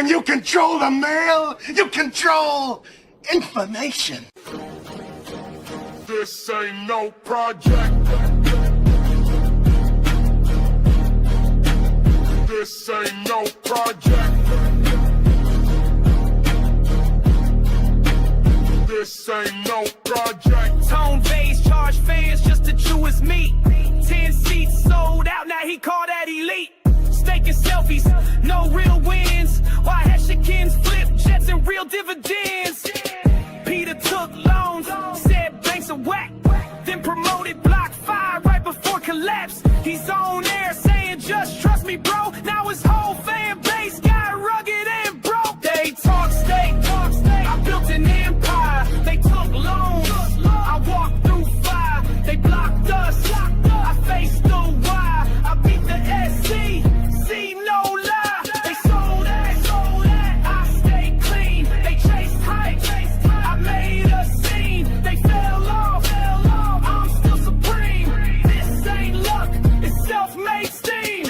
When you control the mail, you control information. This ain't no project. This ain't no project. This ain't no project. Tone bass, charge fans just to chew his meat. 10 seats sold out, now he call that elite. Staking selfies, no real wins. Why HEXican's flip jets and real dividends? Peter took loans, said banks are whack. Then promoted Block 5 right before collapse. He's on air saying just trust me, bro. Now his whole fan base got rugged and broke. They talk state, I built an empire. They took loans, I walked through fire. They blocked us, I faced the wire. I beat the SC, see no lie. They sold that, I stayed clean. They chased hype, I made a scene. They fell off, I'm still supreme. This ain't luck, it's self-made steam.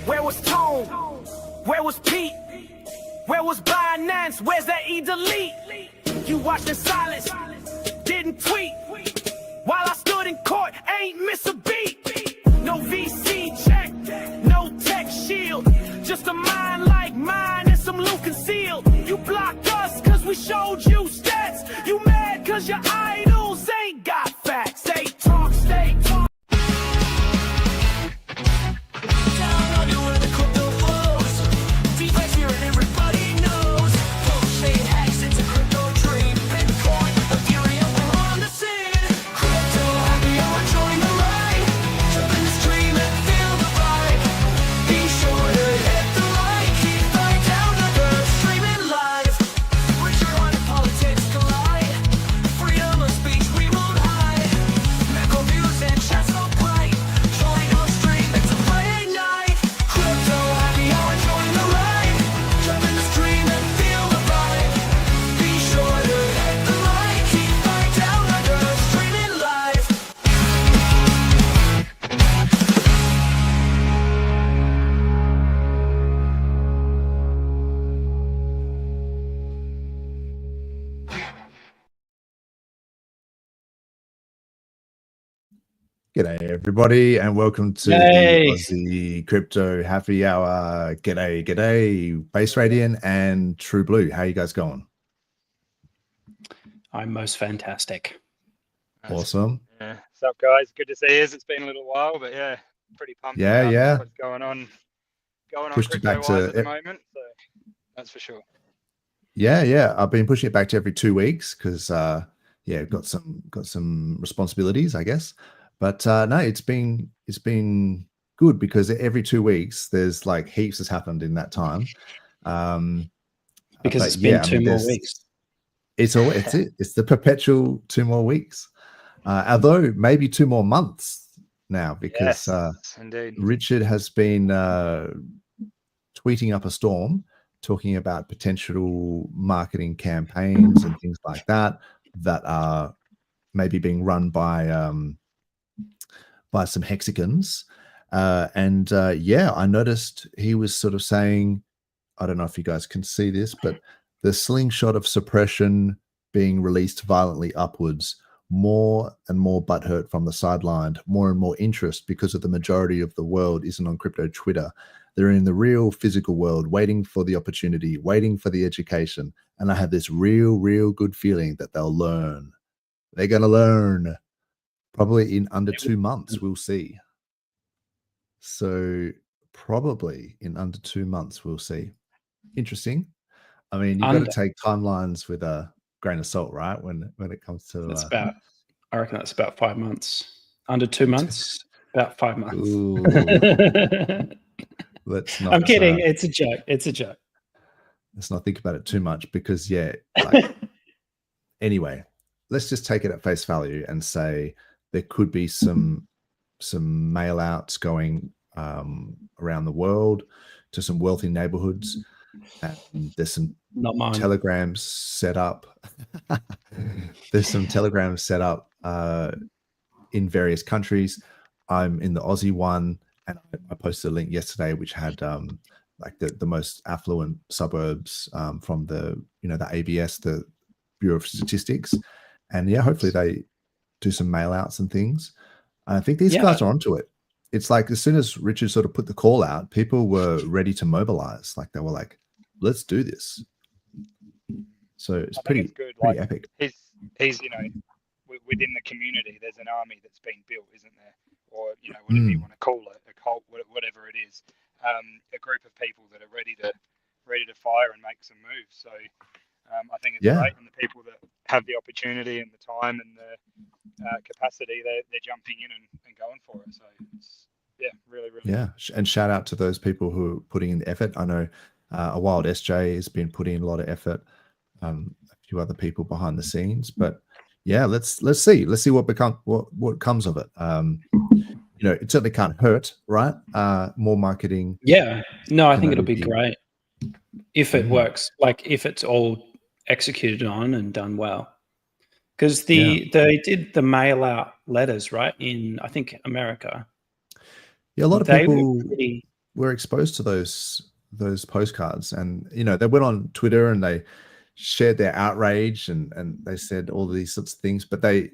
Where was Tone? Where was Pete? Where was Binance? Where's that E-delete? You watched in silence, didn't tweet. While I stood in court, ain't miss a beat. No VC check, no tech shield. Just a mind like mine and some loot concealed. You blocked us cause we showed you stats. You mad cause your idols ain't got facts. They talk, stay talk. G'day everybody and welcome to the Aussie Crypto Happy Hour. G'day, Base Radiant and True Blue. How you guys going? I'm most fantastic. Awesome. Yeah. What's up, guys? Good to see you. It's been a little while, but yeah, pretty pumped. Yeah. What's going on Pushed it back crypto-wise to at the moment, so that's for sure. Yeah. I've been pushing it back to every 2 weeks because got some responsibilities, I guess. But no, it's been good because every 2 weeks there's like heaps has happened in that time. Because it's been two more weeks. It's the perpetual 2 more weeks. Although maybe 2 more months now because indeed. Richard has been tweeting up a storm talking about potential marketing campaigns and things like that are maybe being run by some HEXicans. I noticed he was sort of saying, I don't know if you guys can see this, but the slingshot of suppression being released violently upwards, more and more butthurt from the sideline, more and more interest because of the majority of the world isn't on crypto Twitter. They're in the real physical world, waiting for the opportunity, waiting for the education. And I have this real good feeling that they'll learn. They're going to learn. Probably in under 2 months, we'll see. So probably in under 2 months, we'll see. Interesting. I mean, you've got to take timelines with a grain of salt, right? When it comes to I reckon that's about 5 months. Under 2 months, about 5 months. Let's not. I'm kidding. It's a joke. It's a joke. Let's not think about it too much because anyway, let's just take it at face value and say there could be some mail outs going around the world to some wealthy neighborhoods. And there's some telegrams set up. There's some telegrams set up in various countries. I'm in the Aussie one, and I posted a link yesterday which had like the most affluent suburbs from the the ABS, the Bureau of Statistics, and yeah, hopefully they do some mail outs and things. I think these guys are onto it. It's like as soon as Richard sort of put the call out, people were ready to mobilize. Like they were like, let's do this. So it's pretty good. Pretty like, epic. He's within the community, there's an army that's been built, isn't there? Or whatever you want to call it, a cult, whatever it is, a group of people that are ready to fire and make some moves. So I think it's great, and the people that have the opportunity and the time and the capacity, they're jumping in and going for it. So it's really and shout out to those people who are putting in the effort. I know a Wild SJ has been putting in a lot of effort. A few other people behind the scenes, but yeah, let's see what comes of it. It certainly can't hurt, right? More marketing. Yeah, no, I think it'll be great if it works. Like if it's all executed on and done well, because they did the mail out letters, right, in I think America. Yeah, a lot of people were exposed to those postcards, and they went on Twitter and they shared their outrage and they said all these sorts of things, but they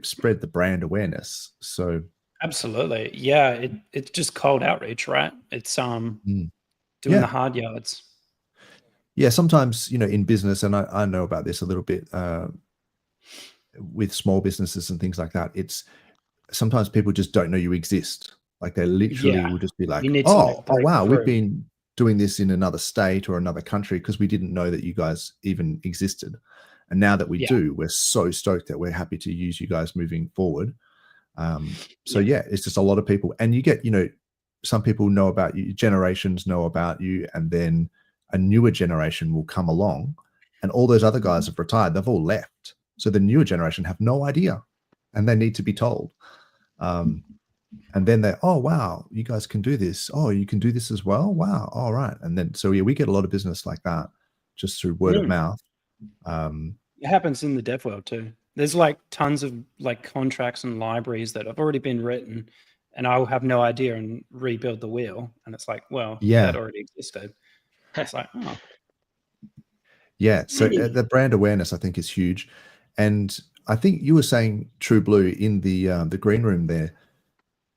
spread the brand awareness. So absolutely, yeah, it's just cold outreach, right? It's doing the hard yards. Yeah, sometimes in business, and I know about this a little bit with small businesses and things like that. It's sometimes people just don't know you exist. Like they literally will just be like, oh wow, we've been doing this in another state or another country because we didn't know that you guys even existed. And now that we do, we're so stoked that we're happy to use you guys moving forward. It's just a lot of people. And you get, some people know about you, generations know about you, and then a newer generation will come along and all those other guys have retired. They've all left. So the newer generation have no idea and they need to be told. And then they, oh, wow, you guys can do this. Oh, you can do this as well. Wow. All right. And then, so we get a lot of business like that just through word of mouth. It happens in the dev world too. There's like tons of like contracts and libraries that have already been written and I'll have no idea and rebuild the wheel. And it's like, well, that already existed. It's like, oh. Yeah. So the brand awareness, I think, is huge. And I think you were saying, True Blue, in the green room there,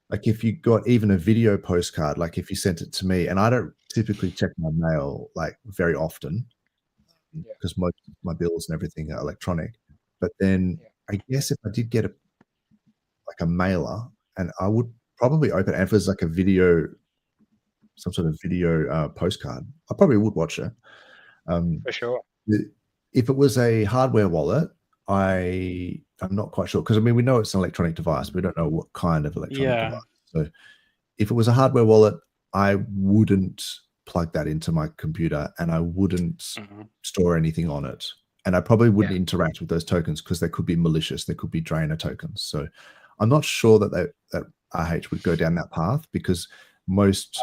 like if you got even a video postcard, like if you sent it to me, and I don't typically check my mail like very often because most of my bills and everything are electronic. But then I guess if I did get a mailer, and I would probably open it, and if it was like a video, some sort of video postcard, I probably would watch it. for sure. If it was a hardware wallet, I'm not quite sure, because I mean we know it's an electronic device, but we don't know what kind of electronic device. So if it was a hardware wallet, I wouldn't plug that into my computer and I wouldn't store anything on it. And I probably wouldn't interact with those tokens because they could be malicious. They could be drainer tokens. So I'm not sure that RH would go down that path, because most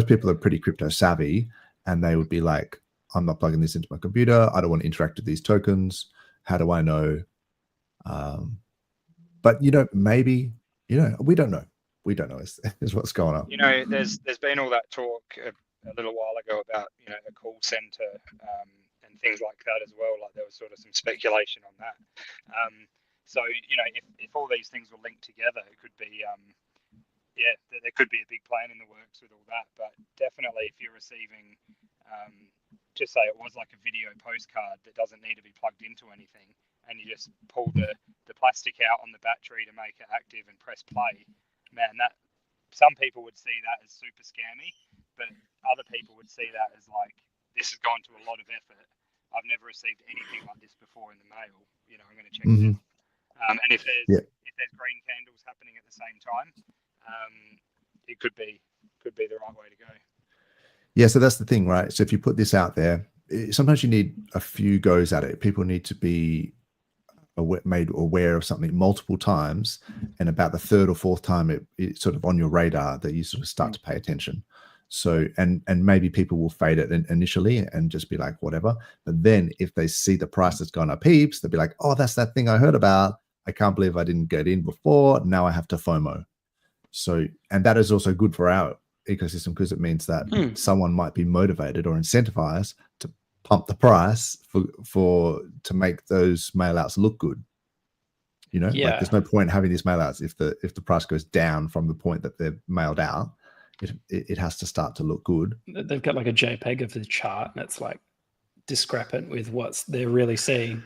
people are pretty crypto savvy and they would be like, I'm not plugging this into my computer. I don't want to interact with these tokens. How do I know? But maybe, we don't know. We don't know is what's going on. There's been all that talk a little while ago about, a call center and things like that as well. Like there was sort of some speculation on that. So, if all these things were linked together, it could be, there could be a big plan in the works with all that. But definitely if you're receiving, just say it was like a video postcard that doesn't need to be plugged into anything, and you just pull the plastic out on the battery to make it active and press play, man, that some people would see that as super scammy, but other people would see that as like, this has gone to a lot of effort. I've never received anything like this before in the mail. I'm going to check it out. And if there's green candles happening at the same time, it could be the right way to go. Yeah, so that's the thing, right? So if you put this out there, sometimes you need a few goes at it. People need to be made aware of something multiple times, and about the third or fourth time it's sort of on your radar that you sort of start to pay attention. So and maybe people will fade it initially and just be like whatever, but then if they see the price has gone up heaps, they'll be like, oh, that's that thing I heard about. I can't believe I didn't get in before. Now I have to FOMO. So, and that is also good for our ecosystem because it means that someone might be motivated or incentivized to pump the price to make those mail outs look good. You know, like there's no point having these mail outs if the price goes down from the point that they're mailed out. It has to start to look good. They've got like a JPEG of the chart, and it's like discrepant with what they're really seeing.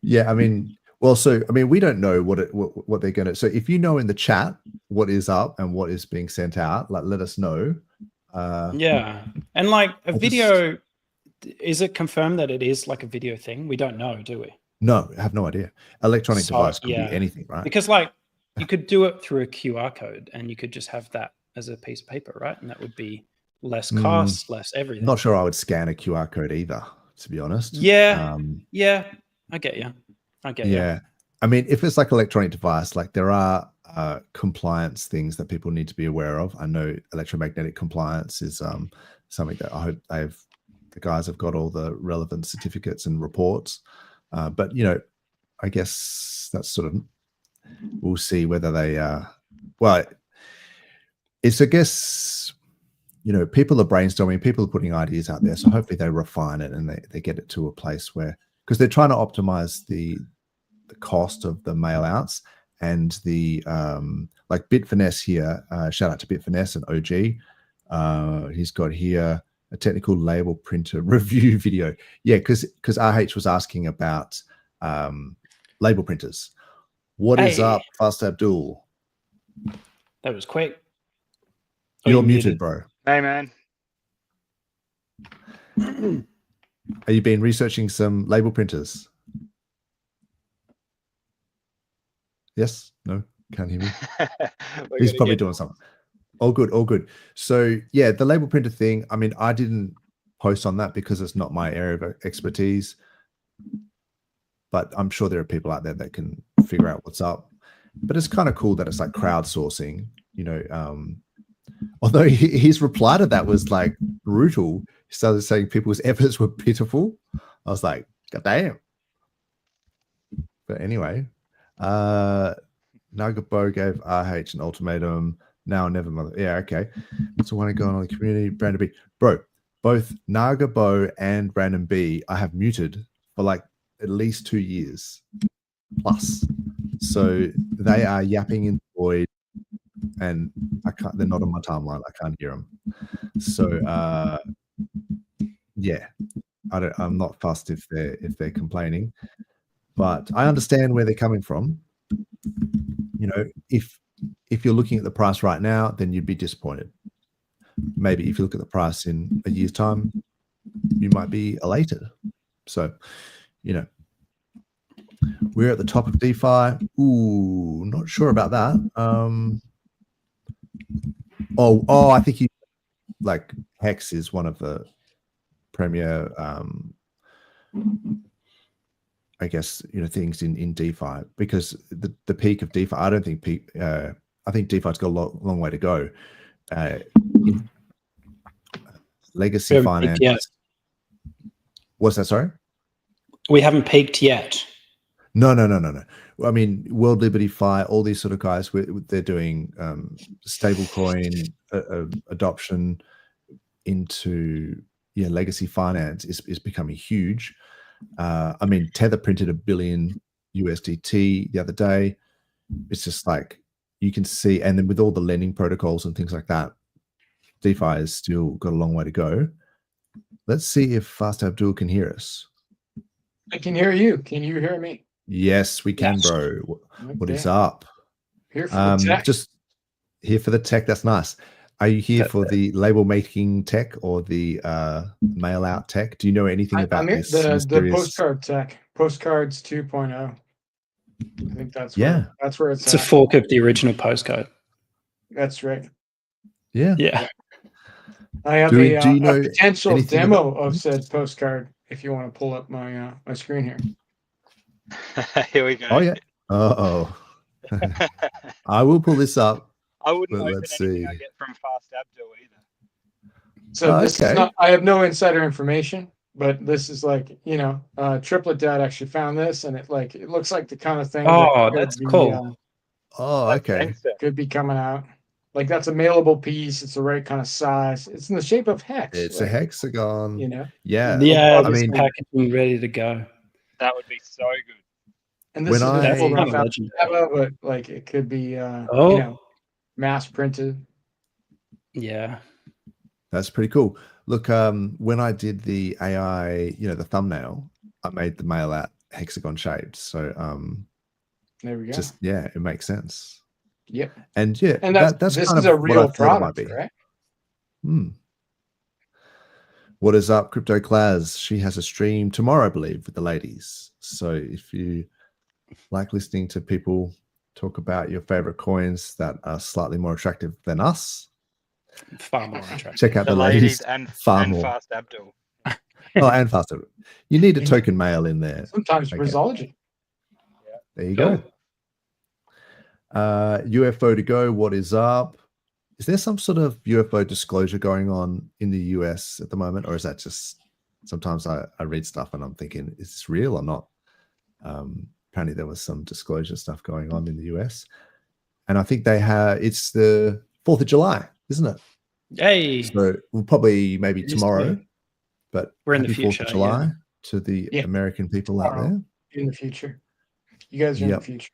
Yeah, I mean, well, so I mean, we don't know what they're going to. So if you know in the chat what is up and what is being sent out, like let us know. Yeah, and like a video, is it confirmed that it is like a video thing? We don't know, do we? No, I have no idea. Electronic device could be anything, right? Because like you could do it through a QR code, and you could just have that as a piece of paper, right? And that would be less cost, less everything. Not sure I would scan a QR code either, to be honest. Yeah, yeah, I get you. Yeah, I mean, if it's like electronic device, like there are compliance things that people need to be aware of. I know electromagnetic compliance is something that I hope the guys have got all the relevant certificates and reports. But you know, I guess that's sort of, we'll see whether they well, it's, I guess, you know, people are brainstorming, people are putting ideas out there, so hopefully they refine it and they get it to a place where, because they're trying to optimize the cost of the mail outs and the like Bitfinesse here, shout out to Bitfinesse and OG. He's got here a technical label printer review video. Yeah, because RH was asking about label printers. What is up, Fast Abdul? That was quick. You're muted, bro. Hey, man. Have you been researching some label printers? Yes? No? Can't hear me? He's probably doing something. All good, all good. So yeah, the label printer thing, I mean, I didn't post on that because it's not my area of expertise, but I'm sure there are people out there that can figure out what's up. But it's kind of cool that it's like crowdsourcing, you know. Although his reply to that was like brutal. He started saying people's efforts were pitiful. I was like, God damn. But anyway, Nagabo gave RH an ultimatum. Now or never, mother. Yeah, okay. So want to go on the community. Brandon B. Bro, both Nagabo and Brandon B I have muted for like at least 2 years plus. So they are yapping in the void, and I can't. They're not on my timeline. I can't hear them. So yeah, I'm not fussed if they're complaining, but I understand where they're coming from. You know, if you're looking at the price right now, then you'd be disappointed. Maybe if you look at the price in a year's time, you might be elated. So, you know, we're at the top of DeFi. Ooh, not sure about that. I think like Hex is one of the premier, I guess, you know, things in DeFi, because the peak of DeFi, I don't think I think DeFi's got a long way to go. Legacy finance. What's that? Sorry? We haven't peaked yet. No. I mean, World Liberty Fi, all these sort of guys, they're doing stablecoin adoption into legacy finance is becoming huge. I mean, Tether printed $1 billion USDT the other day. It's just like you can see, and then with all the lending protocols and things like that, DeFi has still got a long way to go. Let's see if Fast Abdul can hear us. I can hear you. Can you hear me? Yes, we can, bro. What is up? Here for the tech. Just here for the tech. That's nice. Are you here for the label making tech or the mail out tech? Do you know anything about this? The postcard tech, postcards 2.0. I think that's where it's a fork of the original postcode. That's right. Yeah. I have a potential demo of said postcard if you want to pull up my my screen here. Here we go. Oh yeah. I will pull this up. I wouldn't open anything I get from Fast Abdul either. So this is not, I have no insider information, but this is like, you know, Triplet Dad actually found this, and it looks like the kind of thing. Oh, that's cool. Okay. Could be coming out. Like that's a mailable piece. It's the right kind of size. It's in the shape of hex. It's like, a hexagon. You know. Yeah. Yeah, I mean, packaging ready to go. That would be so good. And this When is I- full That's rough legendary. but like it could be you Oh. know, mass printed. Yeah. That's pretty cool. Look, when I did the AI, the thumbnail, I made the mail out hexagon shaped. So There we go. just it makes sense. Yep. And And that's this kind is of a what I real thought it might product, be. right? What is up, Crypto Class? She has a stream tomorrow, I believe, with the ladies. So if you like listening to people talk about your favorite coins that are slightly more attractive than us, Far more attractive. check out The the ladies ladies. and Far more. Fast Abdul. Oh, and faster. You need a token mail in there. Sometimes Okay. Brizology. There you go. UFO to go. What is up? Is there some sort of UFO disclosure going on in the US at the moment, or is that just sometimes I read stuff and I'm thinking, is this real or not? Apparently there was some disclosure stuff going on in the US, and I think it's the 4th of July, isn't it? Hey. So we'll probably maybe tomorrow, but we're in the happy future. 4th of July to the American people out there. In the future. You guys are in the future.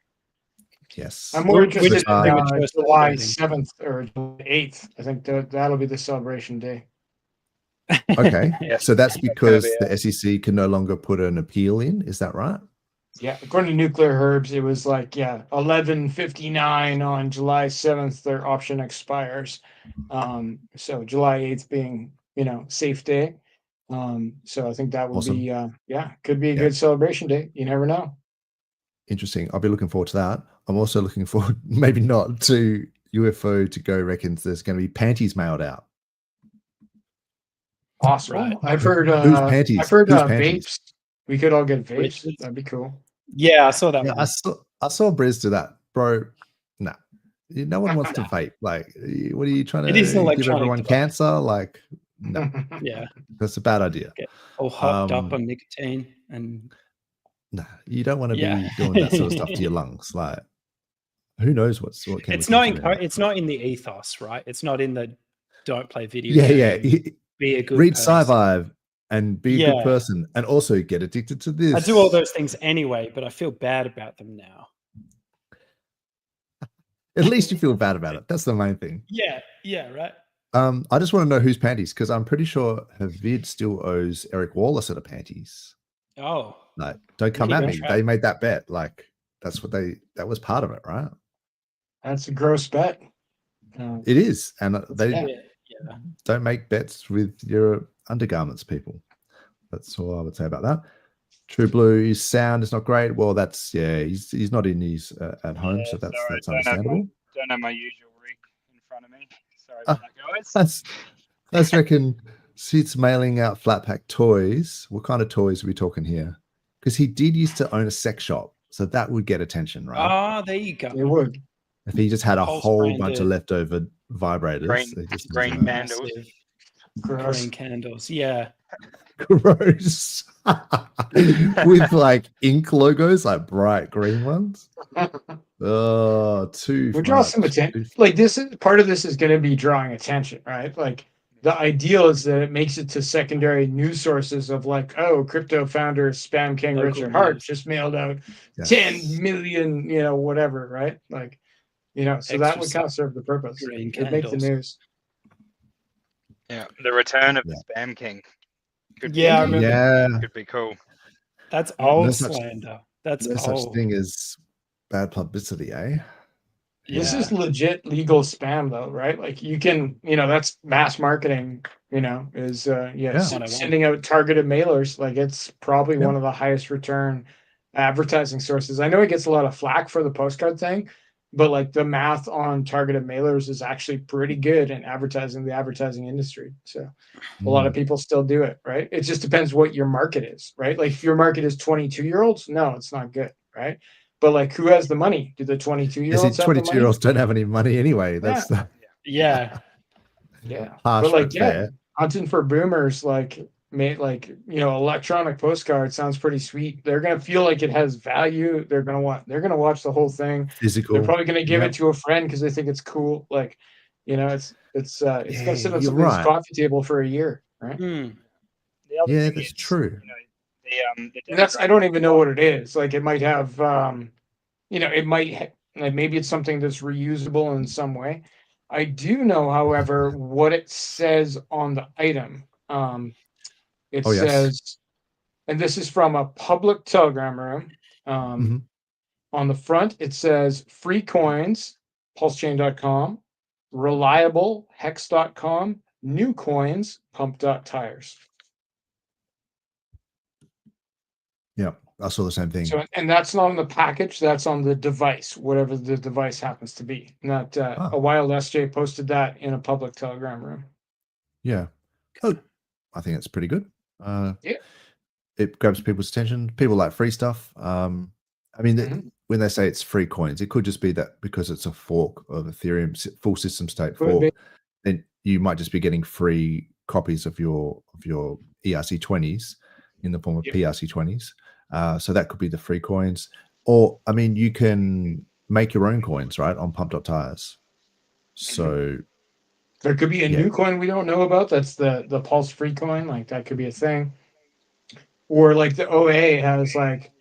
Yes. I'm more interested in premature July celebrating. 7th or July 8th. I think that'll be the celebration day. Okay. Yes. So that's because be the SEC can no longer put an appeal in. Is that right? Yeah, according to Nuclear Herbs, it was like 11:59 on July 7th. Their option expires. So July 8th being safe day. So I think that would Awesome. be could be a good celebration day. You never know. Interesting. I'll be looking forward to that. I'm also looking forward, maybe not, to UFO to go reckons there's going to be panties mailed out. Awesome. Right. I've heard. Whose panties? I've heard Whose panties? vapes. We could all get vapes. Richards. That'd be cool. Yeah, I saw that. Yeah, one. I saw Briz do that, bro. No, no one wants to vape. Like, what are you trying to It is an give electronic everyone device. cancer? Like, no, Yeah. that's a bad idea. Get all hopped up Um, on nicotine and No, you don't want to Yeah. be doing that sort of stuff to your lungs. Like, who knows what it's chemicals not are in it. it's not in the ethos, right? It's not in the don't play video Yeah. games, be a good Read person. Sci-Vive and be a Yeah. good person, and also get addicted to this. I do all those things anyway, but I feel bad about them now. At least you feel bad about it. That's the main thing. Yeah, right. I just want to know whose panties, because I'm pretty sure Havid still owes Eric Wall a set of panties. Oh, Like, don't come Keep at on me. track. They made that bet. Like, that was part of it, right? That's a gross bet. It is, and they yeah. don't make bets with your undergarments, people. That's all I would say about that. True Blue, his sound is not great. Well, that's he's not in his at home, so that's Sorry, understandable. Don't have my usual rig in front of me. Sorry about that, guys. Let's reckon Sid's mailing out flat pack toys. What kind of toys are we talking here? Because he did used to own a sex shop, so that would get attention, right? Oh, there you go. It would. If he just had a Pulse whole bunch of branded. leftover vibrators, Green candles. Massive Gross. green candles. Yeah. gross, with like ink logos, like bright green ones. Oh, too. We'll draw some attention. Like this is part of this is going to be drawing attention, right? Like the ideal is that it makes it to secondary news sources of like, oh, crypto founder Spam King Local Richard Hart news. just mailed out Yes. 10 million, whatever, right? Like, so that would kind of serve the purpose. green It'd make the candles. news. Yeah, the return of the Spam King. Could Yeah, I be, remember. Yeah, could be cool. That's old No such- slander. That's there's such old. thing as bad publicity, eh? This Yeah. is legit legal spam though, right? Like you can, that's mass marketing, is sending out targeted mailers. Like it's probably one of the highest return advertising sources. I know it gets a lot of flack for the postcard thing, but like the math on targeted mailers is actually pretty good in the advertising industry. So a lot of people still do it, right? It just depends what your market is, right? Like if your market is 22-year-olds, no, it's not good, right? But like, who has the money? Do the 22-year-olds have the money? 22-year-olds don't have any money anyway. That's the Yeah. harsh But like, but fair. hunting for boomers, like, electronic postcard sounds pretty sweet. They're gonna feel like it has value. They're gonna watch the whole thing. Physical. They're probably gonna give it to a friend because they think it's cool. Like, You know, it's going to sit on you're somebody's right. coffee table for a year, right? Mm. The other Yeah, thing that's is, true. you know, the That's, I don't even know what it is. Like it might have, you know, it might like maybe it's something that's reusable in some way. I do know, however, what it says on the item. It Oh, yes. says, and this is from a public Telegram room. Mhm. On the front, it says free coins, PulseChain.com, reliable, Hex.com, new coins, Pump.tires. Yeah, I saw the same thing. So, and that's not on the package, that's on the device, whatever the device happens to be. Not a wild SJ posted that in a public Telegram room. Yeah. Oh, I think it's pretty good. Yeah. It grabs people's attention. People like free stuff. I mean, when they say it's free coins, it could just be that because it's a fork of Ethereum, full system state fork, then you might just be getting free copies of your ERC20s in the form of PRC20s. So that could be the free coins. Or, I mean, you can make your own coins, right, on Pump.tires. So there could be a new coin we don't know about. That's the Pulse free coin. Like that could be a thing. Or like the OA has like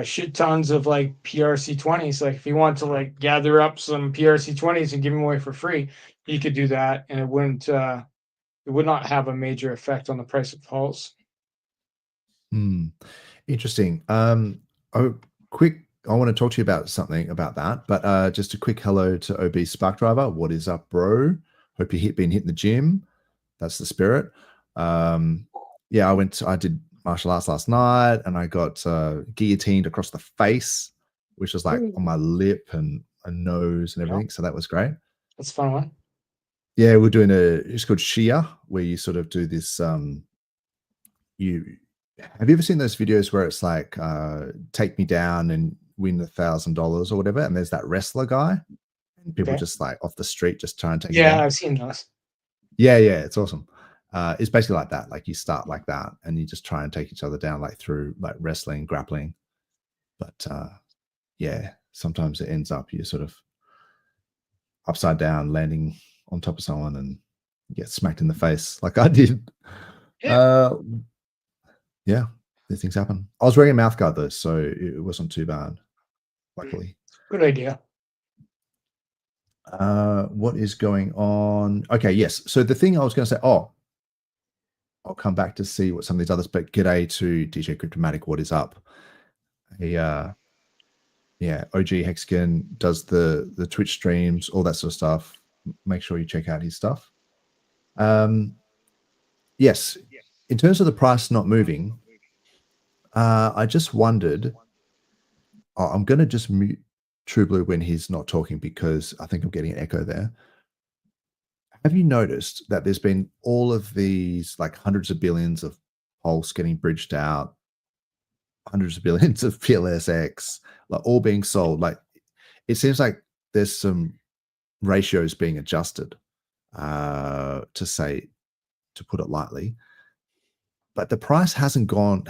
shit tons of like PRC20s. Like if you want to like gather up some PRC20s and give them away for free, you could do that, and it would not have a major effect on the price of Pulse. Interesting. I want to talk to you about something about that, but just a quick hello to OB Spark Driver. What is up, bro? Hope you been hitting the gym. That's the spirit. Yeah, I did martial arts last night, and I got guillotined across the face, which was like on my lip and a nose and everything. So that was great. That's a fun one. Yeah, we're doing it's called Shia, where you sort of do this. You have you ever seen those videos where it's like take me down and win $1,000 or whatever, and there's that wrestler guy, and people just like off the street just try and take. Yeah, I've seen those. Yeah, it's awesome. It's basically like that. Like you start like that, and you just try and take each other down, like through like wrestling, grappling. But yeah, sometimes it ends up you sort of upside down, landing on top of someone, and get smacked in the face, like I did. Yeah, these things happen. I was wearing a mouth guard though, so it wasn't too bad, luckily. Good idea. What is going on? Okay, yes. So the thing I was going to say, I'll come back to see what some of these others, but g'day to DJ Cryptomatic. What is up? Yeah, OG HEXican does the Twitch streams, all that sort of stuff. Make sure you check out his stuff. Yes, in terms of the price not moving, I just wondered. I'm going to just mute True Blue when he's not talking because I think I'm getting an echo there. Have you noticed that there's been all of these like hundreds of billions of Pulse getting bridged out, hundreds of billions of PLSX, like all being sold? Like it seems like there's some ratios being adjusted, to put it lightly. But the price hasn't gone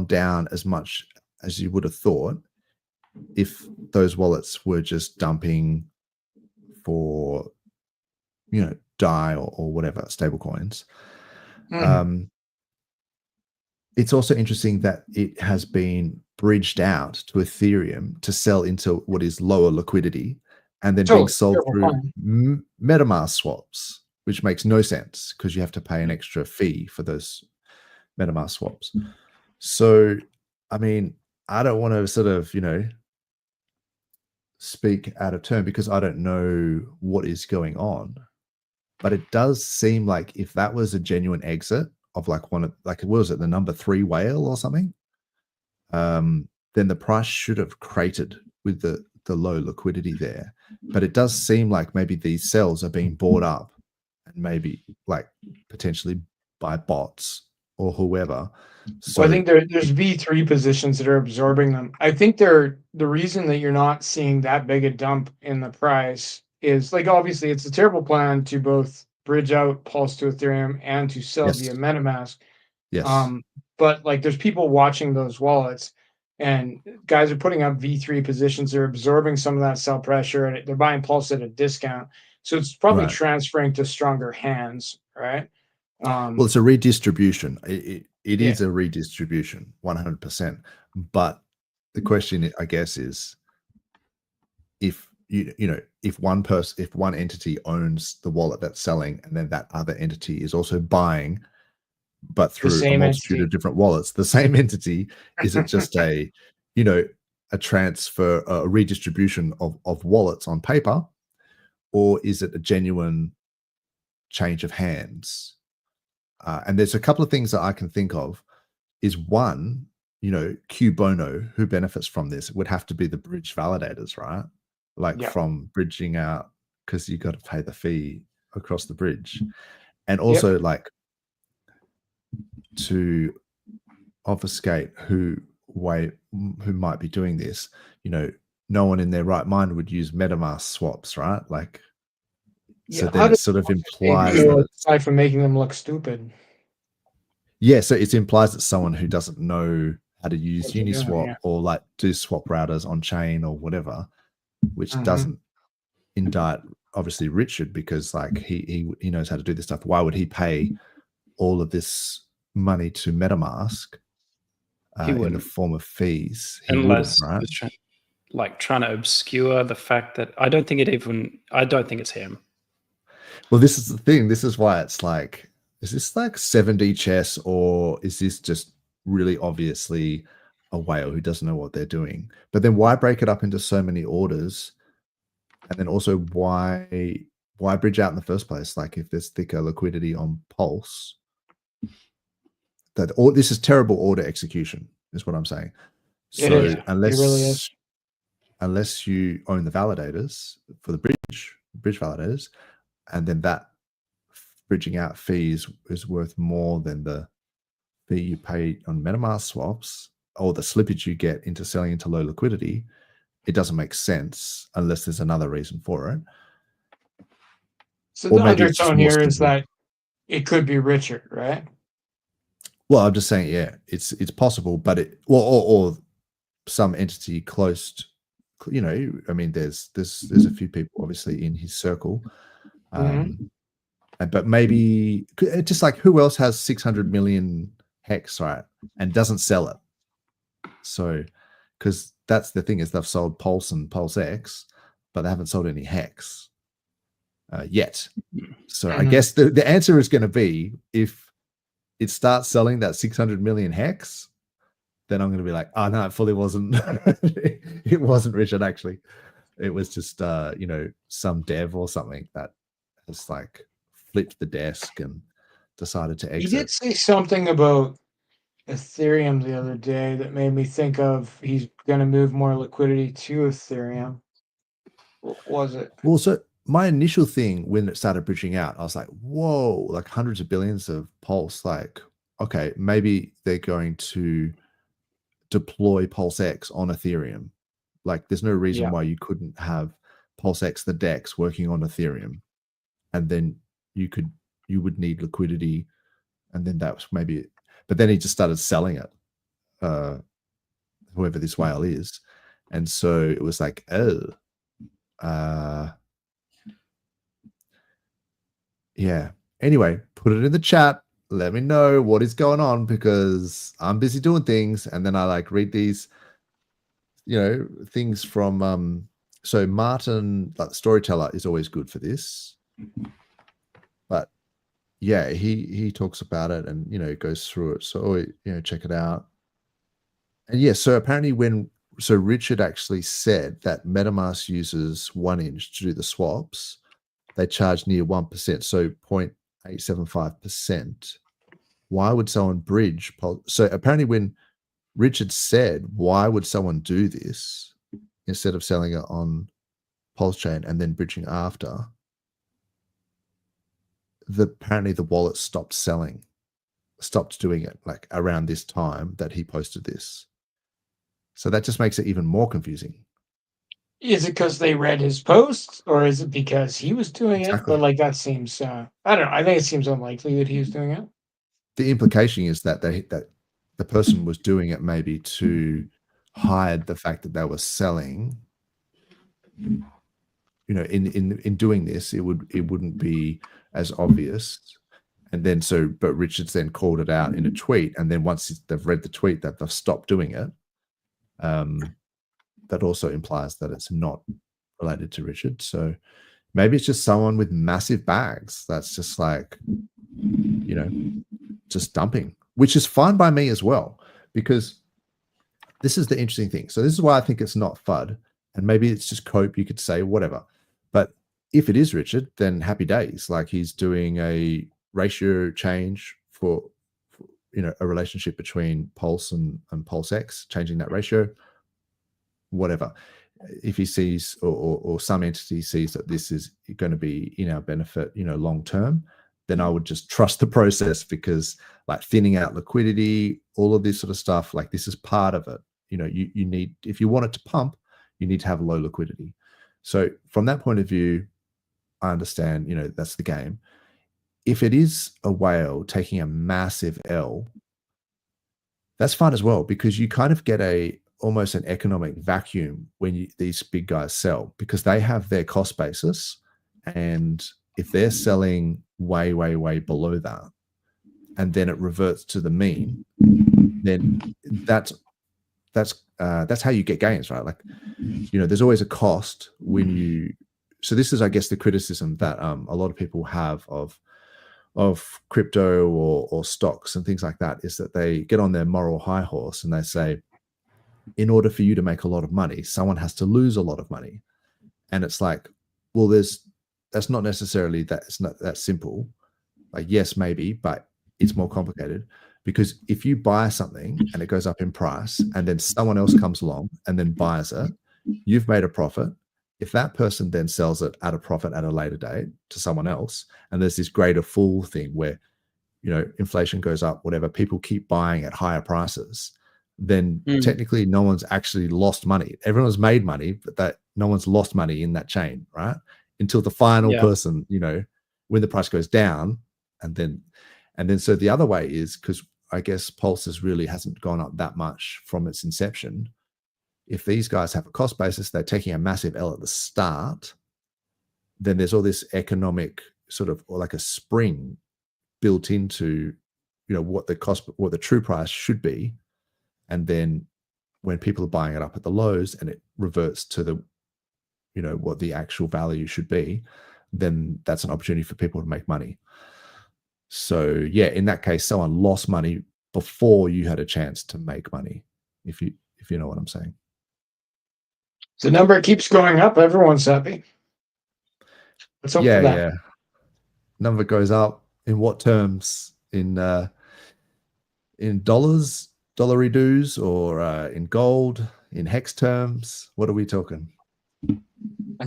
down as much as you would have thought if those wallets were just dumping for, DAI or whatever stable coins. It's also interesting that it has been bridged out to Ethereum to sell into what is lower liquidity and then being sold through MetaMask swaps, which makes no sense because you have to pay an extra fee for those MetaMask swaps. So, I mean, I don't want to sort of, speak out of turn because I don't know what is going on. But it does seem like if that was a genuine exit of like what was it, the number 3 whale or something, then the price should have cratered with the low liquidity there. But it does seem like maybe these cells are being bought up and maybe like potentially by bots or whoever. So well, I think there's V3 positions that are absorbing them. I think the reason that you're not seeing that big a dump in the price is like, obviously it's a terrible plan to both bridge out Pulse to Ethereum and to sell via MetaMask. Yes. But like there's people watching those wallets and guys are putting up V3 positions. They're absorbing some of that sell pressure and they're buying Pulse at a discount. So it's probably transferring to stronger hands, right? Well, it's a redistribution. It is a redistribution, 100%. But the question, I guess, is if if one entity owns the wallet that's selling, and then that other entity is also buying, but through a multitude of different wallets, the same entity, is it just a transfer, a redistribution of wallets on paper, or is it a genuine change of hands? And there's a couple of things that I can think of. Is one, Q Bono, who benefits from this, would have to be the bridge validators, right? Like from bridging out, because you got to pay the fee across the bridge. And also like to obfuscate who might be doing this, no one in their right mind would use MetaMask swaps, right? Like, so then it sort of implies that aside from making them look stupid. Yeah, so it implies that someone who doesn't know how to use Uniswap or like do swap routers on chain or whatever, which doesn't indict obviously Richard, because like he knows how to do this stuff. Why would he pay all of this money to MetaMask in the form of fees? Unless right? Trying to obscure the fact that I don't think it's him. Well, this is the thing. This is why it's like, is this like 7D chess, or is this just really obviously a whale who doesn't know what they're doing? But then why break it up into so many orders? And then also why bridge out in the first place? Like, if there's thicker liquidity on Pulse, this is terrible order execution, is what I'm saying. So unless you own the validators for the bridge validators, and then that bridging out fees is worth more than the fee you pay on MetaMask swaps, or the slippage you get into selling into low liquidity, it doesn't make sense unless there's another reason for it. So the undertone here is that it could be Richard, right? Well, I'm just saying, yeah, it's possible, but or some entity close to, I mean, there's a few people obviously in his circle. But maybe just like, who else has 600 million hex, right, and doesn't sell it? So, because that's the thing, is they've sold Pulse and PulseX, but they haven't sold any hex yet. So I guess the answer is going to be, if it starts selling that 600 million hex, then I'm going to be like, oh no, it fully wasn't. It wasn't Richard, actually. It was just some dev or something that has like flipped the desk and decided to exit. He did say something about Ethereum the other day that made me think of he's going to move more liquidity to Ethereum. What was it? Well, so my initial thing when it started bridging out, I was like, whoa, like hundreds of billions of Pulse. Like, okay, maybe they're going to deploy PulseX on Ethereum. Like, there's no reason why you couldn't have PulseX, the DEX, working on Ethereum, and then you would need liquidity, and then that was maybe it. But then he just started selling it, whoever this whale is, and so it was like, yeah. Anyway, put it in the chat. Let me know what is going on, because I'm busy doing things, and then I like read these, things from so Martin, like the storyteller, is always good for this. But yeah, he talks about it and goes through it. So check it out. And yeah, so apparently Richard actually said that MetaMask uses 1inch to do the swaps. They charge near 1%, so 0.875%. Why would someone bridge? So apparently when Richard said, why would someone do this instead of selling it on PulseChain and then bridging after, apparently the wallet stopped doing it like around this time that he posted this. So that just makes it even more confusing. Is it because they read his posts, or is it because he was doing it? But like, that seems, I don't know. I think it seems unlikely that he was doing it. The implication is that the person was doing it maybe to hide the fact that they were selling you know, in doing this, it wouldn't be as obvious. And then but Richard's then called it out in a tweet, and then once they've read the tweet, that they've stopped doing it. That also implies that it's not related to Richard. So maybe it's just someone with massive bags that's just like, you know, just dumping, which is fine by me as well, because this is the interesting thing. So this is why I think it's not FUD, and maybe it's just cope, you could say, whatever. But if it is Richard, then happy days. Like, he's doing a ratio change for you know, a relationship between Pulse and PulseX, changing that ratio, whatever. If he sees, or some entity sees that this is going to be in our benefit, you know, long term, then I would just trust the process, because like thinning out liquidity, all of this sort of stuff, like this is part of it. You know, you need, if you want it to pump, you need to have low liquidity. So from that point of view, I understand, you know, that's the game. If it is a whale taking a massive L, that's fine as well, because you kind of get almost an economic vacuum when these big guys sell, because they have their cost basis, and if they're selling way below that, and then it reverts to the mean, then that's how you get gains, right? Like, you know, there's always a cost when you. So this is, I guess, the criticism that a lot of people have of crypto or stocks and things like that, is that they get on their moral high horse and they say, in order for you to make a lot of money, someone has to lose a lot of money. And it's like, well, that's not necessarily that. It's not that simple. Like, yes, maybe, but it's more complicated, because if you buy something and it goes up in price, and then someone else comes along and then buys it, you've made a profit. If that person then sells it at a profit at a later date to someone else, and there's this greater fool thing where, you know, inflation goes up, whatever, people keep buying at higher prices, then technically no one's actually lost money. Everyone's made money, but that no one's lost money in that chain, right? Until the final person, you know, when the price goes down, and then so the other way is, because I guess Pulse really hasn't gone up that much from its inception. If these guys have a cost basis, they're taking a massive L at the start, then there's all this economic sort of, or like a spring built into, you know, what the true price should be. And then when people are buying it up at the lows and it reverts to the, you know, what the actual value should be, then that's an opportunity for people to make money. So yeah, in that case, someone lost money before you had a chance to make money, if you know what I'm saying. The number keeps going up, everyone's happy. Let's hope for that. Yeah. Number goes up in what terms? In dollars, dollary dues, or in gold, in hex terms? What are we talking?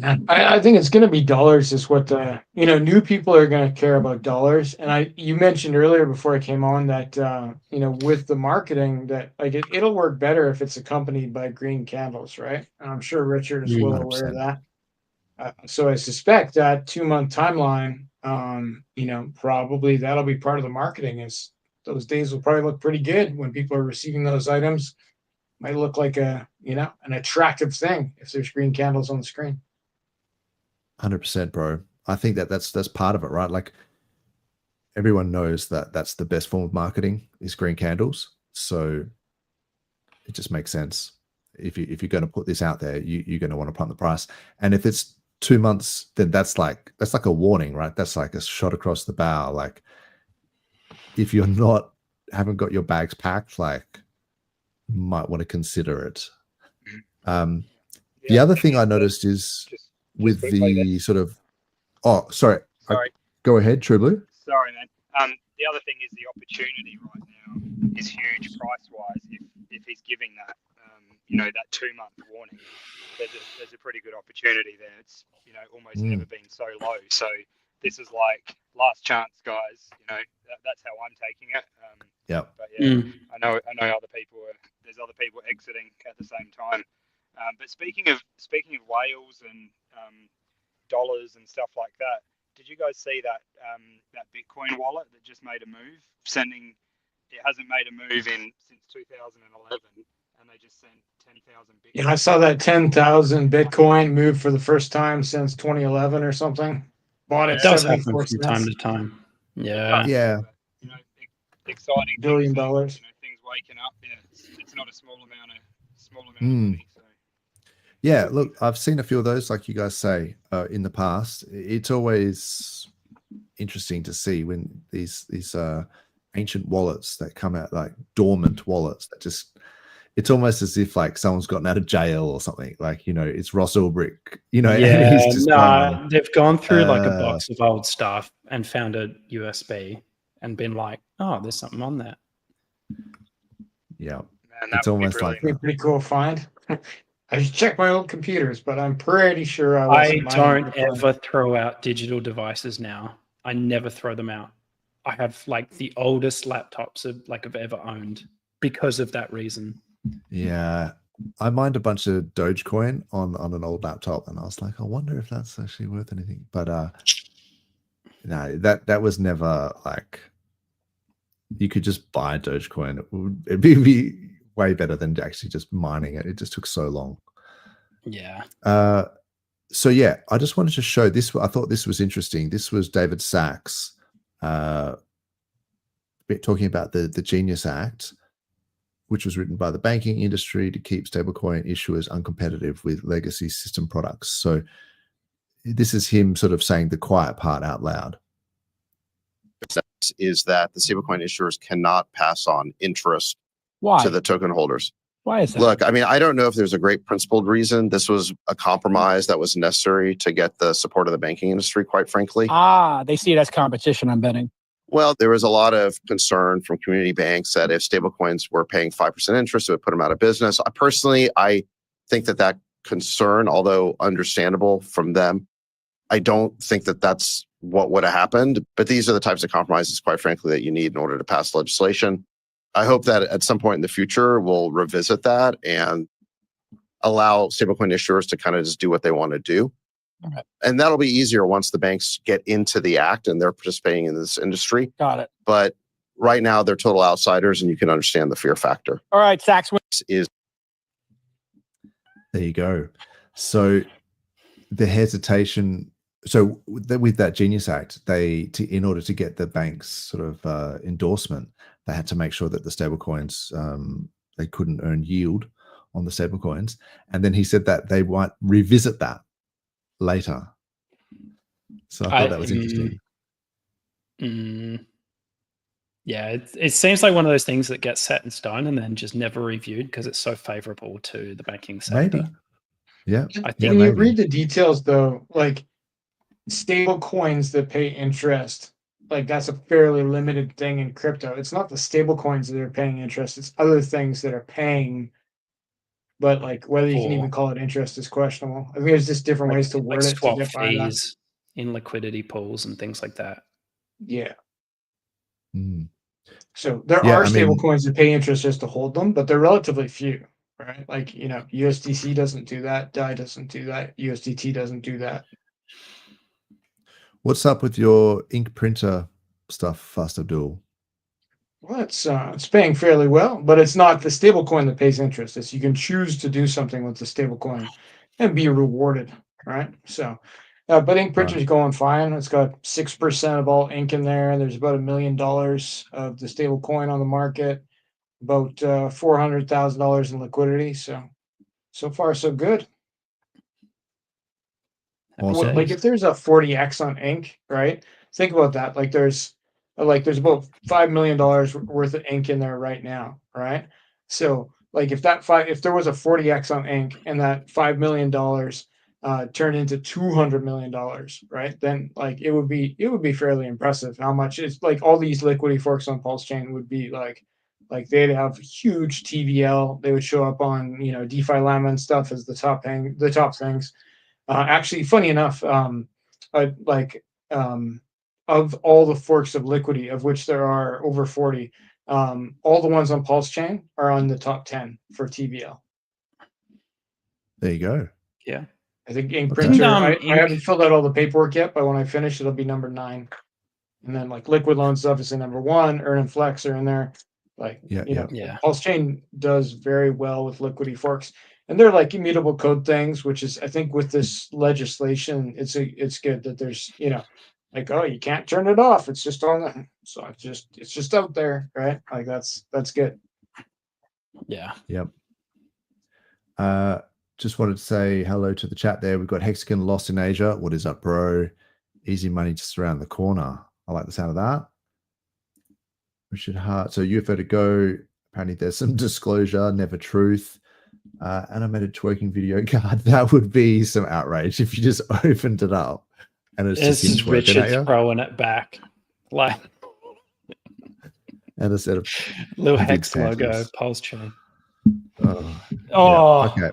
I think it's going to be dollars is what you know, new people are going to care about dollars. And you mentioned earlier before I came on that you know, with the marketing, that like it'll work better if it's accompanied by green candles, right? And I'm sure Richard is well 100%. Aware of that. So I suspect that 2-month timeline, you know, probably that'll be part of the marketing. Is those days will probably look pretty good when people are receiving those items. Might look like a, you know, an attractive thing if there's green candles on the screen. 100%, bro. I think that's part of it, right? Like, everyone knows that that's the best form of marketing is green candles. So it just makes sense. If you're going to put this out there, you're going to want to pump the price. And if it's 2 months, then that's like a warning, right? That's like a shot across the bow. Like, if you're haven't got your bags packed, like, you might want to consider it. The other thing I noticed is with the sort of, sorry. Go ahead, True Blue. Sorry, man. The other thing is the opportunity right now is huge price-wise. If he's giving that, you know, that 2-month warning, there's a pretty good opportunity there. It's, you know, almost never been so low. So this is like last chance, guys. You know, that's how I'm taking it. Yeah. But yeah, I know other people there's other people exiting at the same time. But speaking of whales and dollars and stuff like that, did you guys see that that Bitcoin wallet that just made a move? It hasn't made a move since 2011, and they just sent 10,000 Bitcoin. Yeah, I saw that 10,000 Bitcoin move for the first time since 2011 or something. Bought It at does happen 74 from time cents. to time. Yeah. Yeah. But, you know, exciting $1 billion. things, you know, things waking up. Yeah, it's not a small amount of money. So. Yeah, look, I've seen a few of those, like you guys say, in the past. It's always interesting to see when these ancient wallets that come out, like dormant wallets that just, it's almost as if like someone's gotten out of jail or something. Like, you know, it's Ross Ulbricht, you know, yeah, and he's just gone, they've gone through like a box of old stuff and found a USB and been like, oh, there's something on that. Yeah. Man, It's almost like pretty cool find. I should check my old computers, but I'm pretty sure I don't ever throw out digital devices now. I never throw them out. I have like the oldest laptops I've ever owned because of that reason. Yeah. I mined a bunch of Dogecoin on an old laptop, and I was like, I wonder if that's actually worth anything. But no, that was never like, you could just buy Dogecoin. It'd be way better than actually just mining it. It just took so long. Yeah. So yeah, I just wanted to show this. I thought this was interesting. This was David Sachs talking about the Genius Act, which was written by the banking industry to keep stablecoin issuers uncompetitive with legacy system products. So this is him sort of saying the quiet part out loud. Is that the stablecoin issuers cannot pass on interest Why? to the token holders. Why is that? Look, I mean, I don't know if there's a great principled reason. This was a compromise that was necessary to get the support of the banking industry, quite frankly. They see it as competition, I'm betting. Well, there was a lot of concern from community banks that if stablecoins were paying 5% interest, it would put them out of business. I think that concern, although understandable from them, I don't think that that's what would have happened. But these are the types of compromises, quite frankly, that you need in order to pass legislation. I hope that at some point in the future, we'll revisit that and allow stablecoin issuers to kind of just do what they want to do. Okay. And that'll be easier once the banks get into the act and they're participating in this industry. Got it. But right now, they're total outsiders, and you can understand the fear factor. All right, Sachs. There you go. So the hesitation. So with that Genius Act, in order to get the bank's sort of endorsement, they had to make sure that the stablecoins, they couldn't earn yield on the stablecoins. And then he said that they might revisit that later. So I thought that was interesting. Yeah, it seems like one of those things that gets set in stone and then just never reviewed because it's so favorable to the banking sector. Maybe. Yeah. When you read the details, though, like stable coins that pay interest, like that's a fairly limited thing in crypto. It's not the stable coins that are paying interest, it's other things that are paying, but like whether you can even call it interest is questionable. I think there's just different ways to word it. Swap fees in liquidity pools and things like that. Yeah. So there are stable coins that pay interest just to hold them, but they're relatively few, right? Like, you know, USDC doesn't do that, DAI doesn't do that, USDT doesn't do that. What's up with your ink printer stuff, Fast Abdul? Well, it's paying fairly well, but it's not the stable coin that pays interest. It's you can choose to do something with the stable coin and be rewarded, right? So, but ink printer is going fine. It's got 6% of all ink in there. There's about $1 million of the stable coin on the market, about $400,000 in liquidity. So far, so good. Awesome. Like if there's a 40x on ink, right? Think about that. Like there's about $5 million worth of ink in there right now, right? So like if there was a 40x on ink and that $5 million turned into $200 million, right? Then like it would be fairly impressive how much it's like all these liquidity forks on PulseChain would be like they'd have huge TVL. They would show up on, you know, DeFi Llama and stuff as the top things. Actually, funny enough, of all the forks of liquidity, of which there are over 40, all the ones on PulseChain are on the top 10 for TVL. There you go. Yeah. I think ink printer, I haven't filled out all the paperwork yet, but when I finish, it'll be number 9. And then like Liquid Loans stuff is in number 1, Earn and Flex are in there. Like, Yeah, PulseChain does very well with liquidity forks, and they're like immutable code things, which is, I think, with this legislation, it's good that there's, like, oh, you can't turn it off. It's just on the, so it's just out there, right? Like that's good. Yeah. Yep. Just wanted to say hello to the chat there. We've got HEXican Lost in Asia. What is up, bro? Easy money just around the corner. I like the sound of that. Richard Hart. So UFO to go. Apparently there's some disclosure, never truth. Animated twerking video. God, that would be some outrage if you just opened it up and it's just Richard throwing it back. Like and instead of little hex logo, PulseChain. Oh, yeah.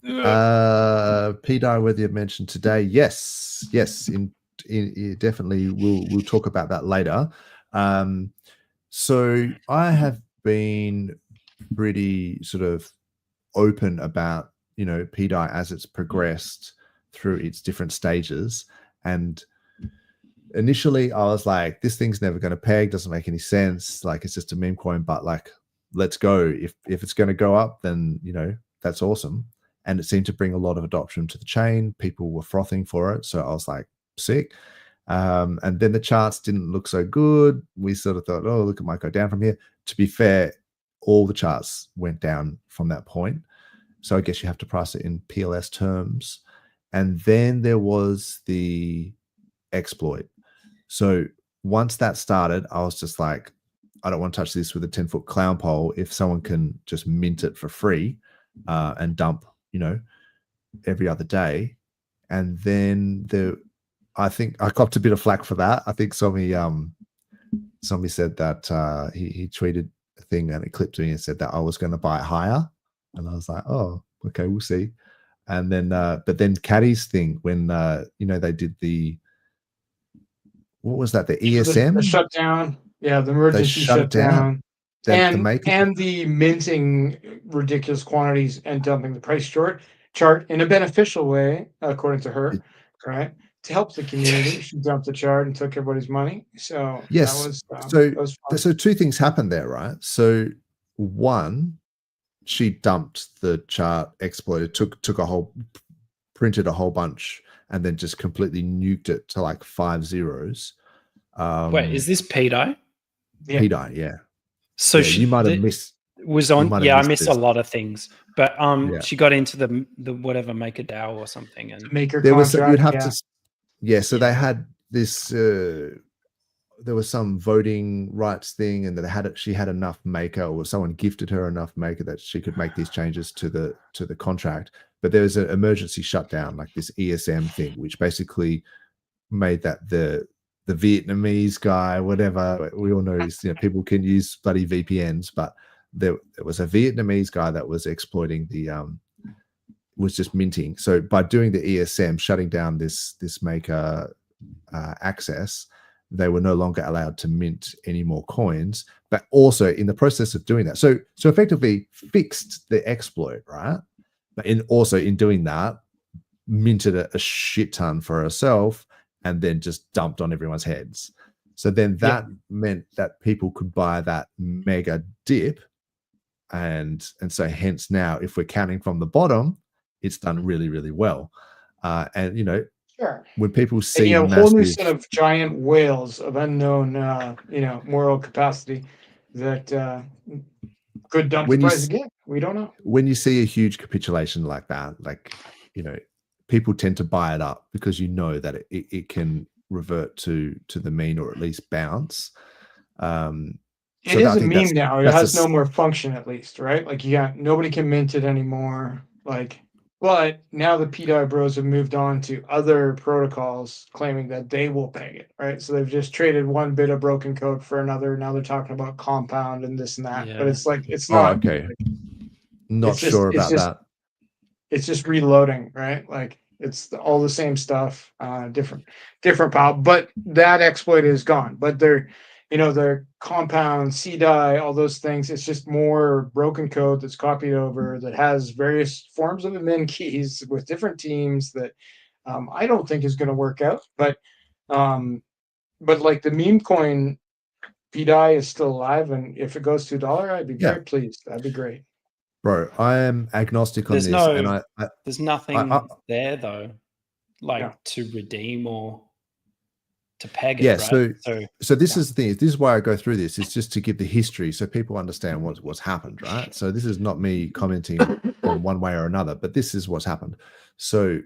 Okay. P-Dye, whether you mentioned today, yes, in definitely we'll talk about that later. So I have been pretty sort of open about P-Dye as it's progressed through its different stages, and initially I was like, this thing's never going to peg, doesn't make any sense, like it's just a meme coin, but like let's go. If it's going to go up, then that's awesome. And it seemed to bring a lot of adoption to the chain. People were frothing for it. So I was like, sick. And then the charts didn't look so good. We sort of thought, oh, look, it might go down from here. To be fair, all the charts went down from that point. So I guess you have to price it in PLS terms. And then there was the exploit. So once that started, I was just like, I don't want to touch this with a 10-foot clown pole. If someone can just mint it for free and dump, every other day. And then I think I copped a bit of flack for that. I think somebody said that he tweeted a thing and it clipped me and said that I was going to buy it higher. And I was like, oh, okay, we'll see. And then, but then Caddy's thing, when, they did what was that? The ESM? The shutdown. Yeah, the emergency shutdown. And the minting ridiculous quantities and dumping the price chart in a beneficial way, according to her, right? To help the community. She dumped the chart and took everybody's money. So yes, that was so two things happened there, right? So one, she dumped the chart, exploited, printed a whole bunch, and then just completely nuked it to like 5 zeros. Wait, is this P-Dye? Yeah. P-Dye, yeah. So you might have missed. Was on. Yeah, I missed a lot of things, but she got into the whatever Maker DAO or something, and Maker there contract, was you'd have to. So they had this. There was some voting rights thing, and that she had enough Maker, or someone gifted her enough Maker that she could make these changes to the contract. But there was an emergency shutdown, like this ESM thing, which basically made that the Vietnamese guy, whatever, we all know people can use bloody VPNs, but there was a Vietnamese guy that was exploiting was just minting. So by doing the ESM, shutting down this Maker access, they were no longer allowed to mint any more coins, but also in the process of doing that. So effectively fixed the exploit, right? But also in doing that, minted a shit ton for herself, and then just dumped on everyone's heads. So then that meant that people could buy that mega dip. And so hence now, if we're counting from the bottom, it's done really, really well. And, sure, when people see a whole new set of giant whales of unknown, moral capacity that could dump the price again. We don't know. When you see a huge capitulation like that, people tend to buy it up because that it can revert to the mean, or at least bounce. It is a meme now. It has no more function, at least, right? Like nobody can mint it anymore. But now the P-Dye bros have moved on to other protocols claiming that they will peg it, right? So they've just traded one bit of broken code for another. Now they're talking about compound and this and that. Yeah. But it's not. Oh, okay. Not sure about that. It's just reloading, right? Like it's all the same stuff, different pile. But that exploit is gone. But their compound, C-Dye, all those things, it's just more broken code that's copied over that has various forms of admin keys with different teams that I don't think is going to work out. But like the meme coin PDI is still alive, and if it goes to $1, I'd be very pleased. That'd be great. Bro, I am agnostic on There's this, no, and there's nothing there though, like to redeem or to peg it, right? So this is the thing. This is why I go through this. It's just to give the history so people understand what's happened, right? So this is not me commenting on one way or another, but this is what's happened. So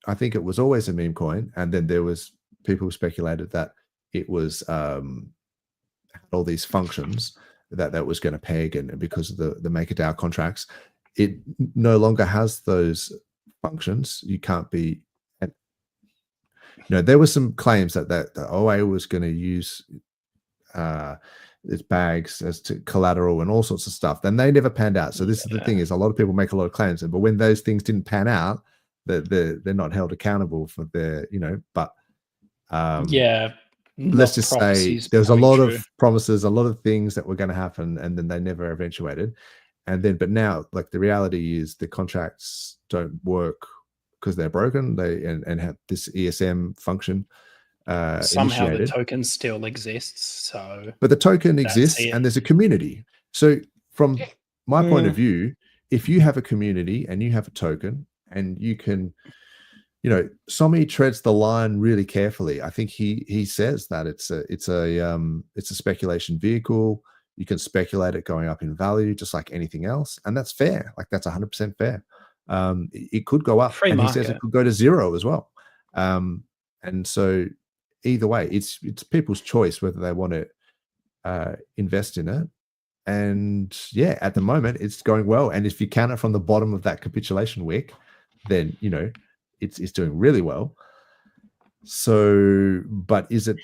I think it was always a meme coin, and then there was people who speculated that it was all these functions that was going to peg, and because of the MakerDAO contracts, it no longer has those functions. You can't be. There were some claims that OA was going to use its bags as to collateral and all sorts of stuff. Then they never panned out. So this is the thing: is a lot of people make a lot of claims, but when those things didn't pan out, they're not held accountable for their, But let's just say there's a lot of promises, a lot of things that were going to happen, and then they never eventuated. But now, like, the reality is the contracts don't work because they're broken. And have this ESM function somehow initiated. The token still exists. But the token exists, and there's a community. So from my point of view, if you have a community and you have a token, and you can, Somi treads the line really carefully. I think he says that it's a speculation vehicle. You can speculate it going up in value just like anything else, and that's fair. Like, that's 100% fair. It could go up, and he says it could go to zero as well. And so either way, it's people's choice whether they want to invest in it. And at the moment it's going well. And if you count it from the bottom of that capitulation wick, then it's doing really well. So, but is it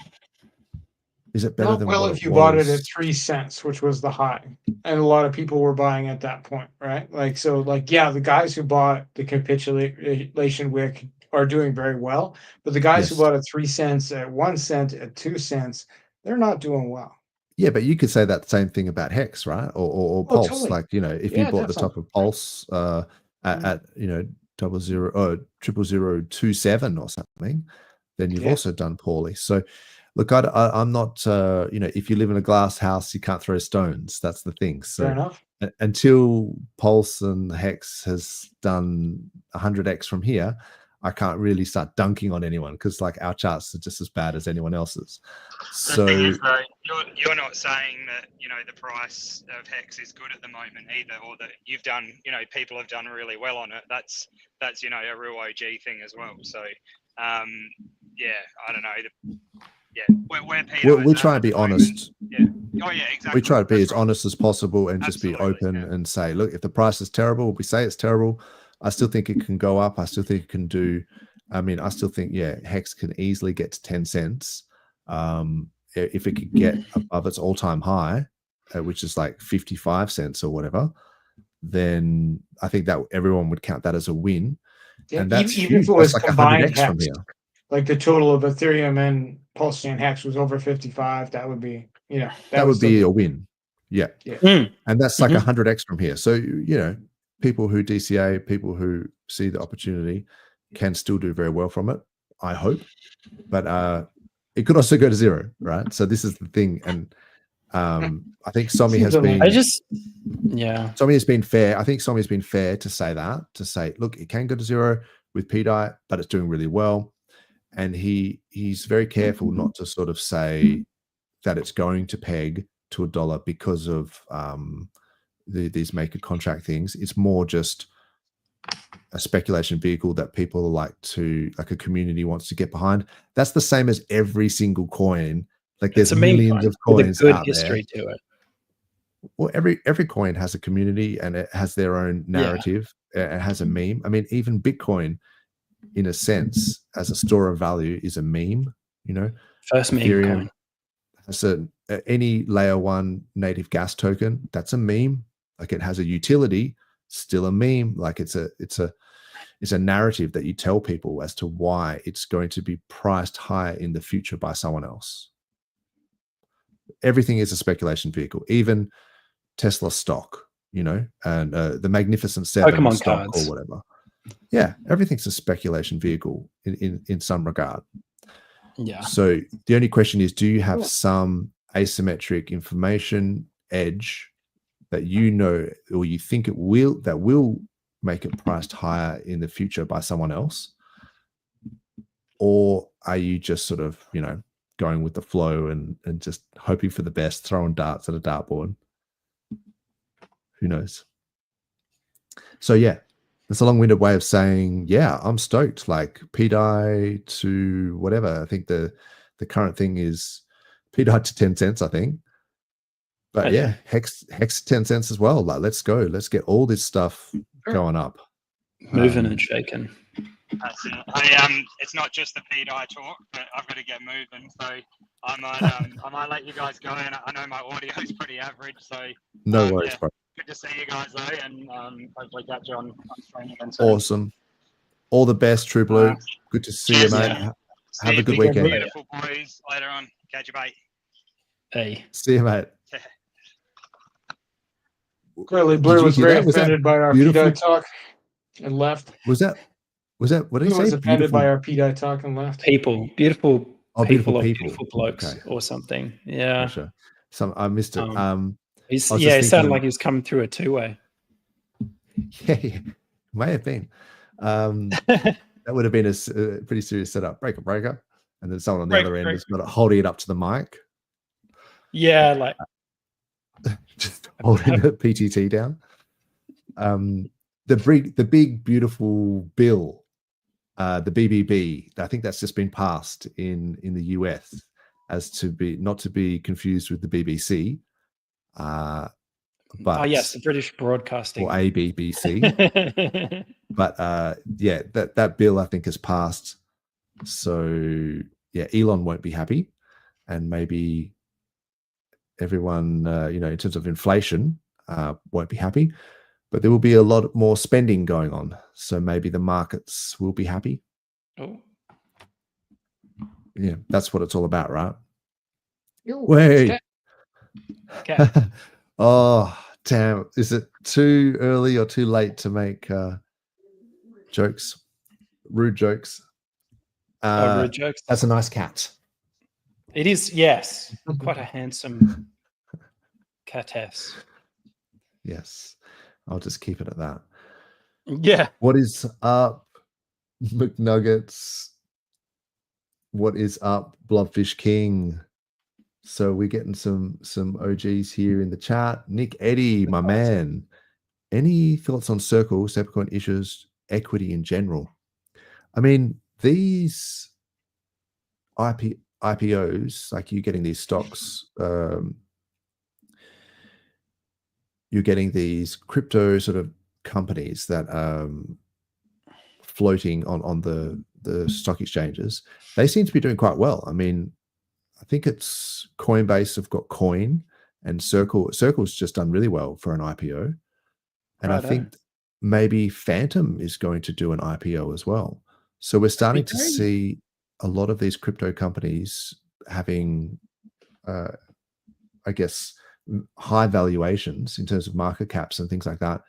better than well if you bought it at 3 cents, which was the high, and a lot of people were buying at that point, right? The guys who bought the capitulation wick are doing very well, but the guys who bought at 3 cents, at 1 cent, at 2 cents, they're not doing well. Yeah, but you could say that same thing about Hex, right? Or Pulse. Totally. Like, if you bought the top of Pulse at 000027 or something, then you've also done poorly. So look, I'm not, if you live in a glass house, you can't throw stones. That's the thing. So fair enough. Until Pulse and Hex has done 100x from here, I can't really start dunking on anyone, because like our charts are just as bad as anyone else's. So the thing is, though, you're not saying that the price of Hex is good at the moment either, or that you've done, people have done really well on it. That's a real OG thing as well. So I don't know. We try and be honest. Exactly. We try to be as honest as possible and just be open and say, look, if the price is terrible, we say it's terrible. I still think it can go up. I still think it can do. I still think, Hex can easily get to 10 cents. If it could get above its all-time high, which is like 55 cents or whatever, then I think that everyone would count that as a win. Yeah, and that's even if it was like combined 100x Hex, from here. like the total of Ethereum and PulseChain Hex was over 55, that would be, that would be a win. Yeah. And that's like 100x from here. So, people who DCA, people who see the opportunity can still do very well from it, I hope. But it could also go to zero, right? So this is the thing. And I think Somi has been... Somi has been fair. I think Somi has been fair to say, look, it can go to zero with PDI, but it's doing really well. And he's very careful not to sort of say that it's going to peg to $1 because of these maker contract things. It's more just a speculation vehicle that people like a community wants to get behind. That's the same as every single coin. Like, there's millions of coins out history there. To it. Well, every coin has a community and it has their own narrative. It has a meme. Even Bitcoin, in a sense, as a store of value, is a meme. First meme coin. So any layer 1 native gas token, that's a meme. Like, it has a utility, still a meme. Like, it's a narrative that you tell people as to why it's going to be priced higher in the future by someone else. Everything is a speculation vehicle, even Tesla stock, and the Magnificent Seven Pokemon stock cards. or whatever. Yeah, everything's a speculation vehicle in some regard. Yeah. So the only question is, do you have some asymmetric information edge that you know or you think it will make it priced higher in the future by someone else? Or are you just sort of, going with the flow and just hoping for the best, throwing darts at a dartboard? Who knows? So yeah, it's a long-winded way of saying, yeah, I'm stoked. Like PDI to whatever. I think the current thing is PDI to 10 cents, I think. But yeah, Hex 10 cents as well. Like, let's go. Let's get all this stuff going up. Moving and shaking. That's it. It's not just the PDI talk, but I've got to get moving. So I might let you guys go. And I know my audio is pretty average. So no worries, bro. Good to see you guys though, and hopefully catch you on stream again soon. Awesome. All the best, True Blue. Good to see you, mate. Have a good weekend. Beautiful boys. Later on. Catch you, mate. Hey. See you, mate. Clearly, Blue was very offended by our PDI talk and left. Was that? What did he say? Was offended by our PDI talk and left. Beautiful people. Beautiful blokes or something. Yeah. Gotcha. I missed it. It sounded like he was coming through a two-way. Yeah, may have been. That would have been a pretty serious setup. Breaker, and then someone on the other end is got holding it up to the mic. Yeah, like just holding the PTT down. The big beautiful bill, the BBB. I think that's just been passed in the US, not to be confused with the BBC. But yes, the British Broadcasting or ABBC. But that bill I think has passed. So yeah, Elon won't be happy, and maybe everyone, in terms of inflation, won't be happy. But there will be a lot more spending going on, so maybe the markets will be happy. Oh, yeah, that's what it's all about, right? Wait. Oh, damn. Is it too early or too late to make jokes? Rude jokes? Rude jokes? That's a nice cat. It is, yes. Quite a handsome catess. Yes. I'll just keep it at that. Yeah. What is up, McNuggets? What is up, Blobfish King? So we're getting some OGs here in the chat. Nick Eddy, my man. Any thoughts on Circle, stablecoin issues, equity in general? I mean, these IPOs, like you getting these stocks, you're getting these crypto sort of companies that floating on the stock exchanges. They seem to be doing quite well. I mean, I think it's Coinbase have got Coin, and Circle's just done really well for an IPO. And I think maybe Phantom is going to do an IPO as well. So we're starting to see a lot of these crypto companies having, I guess, high valuations in terms of market caps and things like that,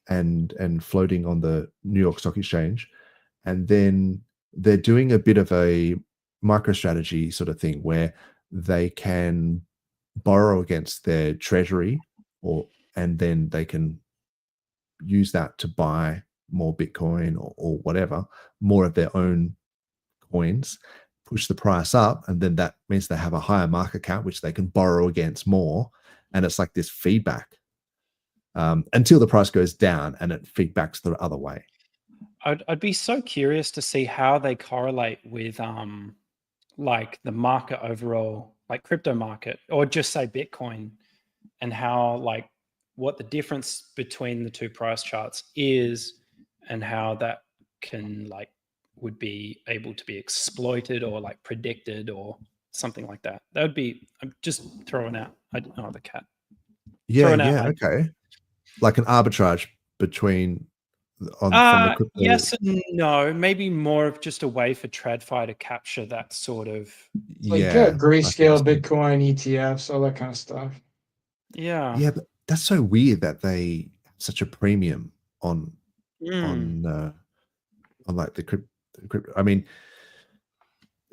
and floating on the New York Stock Exchange. And then they're doing a bit of a MicroStrategy sort of thing where they can borrow against their treasury, and then they can use that to buy more Bitcoin or whatever, more of their own coins, push the price up, and then that means they have a higher market cap, which they can borrow against more. And it's like this feedback until the price goes down and it feedbacks the other way. I'd be so curious to see how they correlate with like the market overall, like crypto market, or just say Bitcoin, and how, like, what the difference between the two price charts is, and how that can, like, would be able to be exploited or like predicted or something like that. That would be, I'm just throwing out, the cat. Okay. Like an arbitrage between from the crypto. Yes and no. Maybe more of just a way for TradFi to capture that sort of grayscale Bitcoin ETFs, all that kind of stuff. Yeah. Yeah, but that's so weird that they have such a premium on like the crypto. I mean,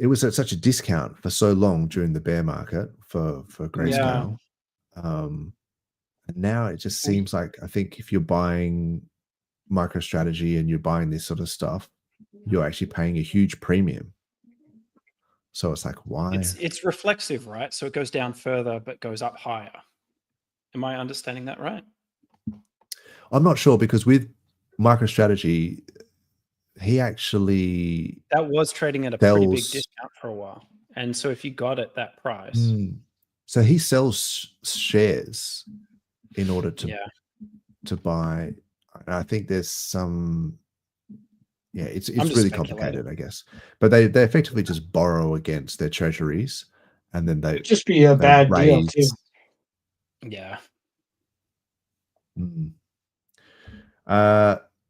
it was at such a discount for so long during the bear market for Grayscale. And now it just seems like, I think if you're buying MicroStrategy and you're buying this sort of stuff, you're actually paying a huge premium. So it's like, why? It's reflexive, right? So it goes down further but goes up higher. Am I understanding that right? I'm not sure, because with MicroStrategy, he actually that was trading at a pretty big discount for a while, and so if you got it that price, so he sells shares in order to buy. I think there's some, it's really complicated, I guess, but they effectively just borrow against their treasuries, and then they it'd just be a bad deal too.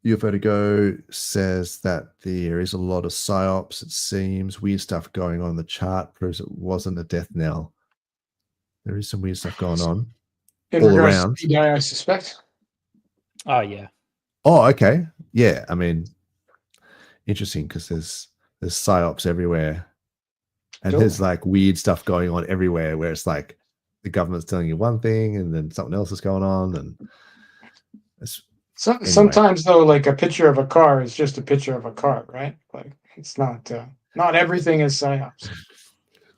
UFO to go says that there is a lot of psyops. It seems weird stuff going on in the chart proves it wasn't a death knell. There is some weird stuff going on all around. I suspect. Oh yeah. Oh, okay. Yeah, I mean, interesting, because there's psyops everywhere, and there's like weird stuff going on everywhere where it's like the government's telling you one thing and then something else is going on, and it's anyway. Sometimes though, like a picture of a car is just a picture of a car, right? Like it's not everything is psyops.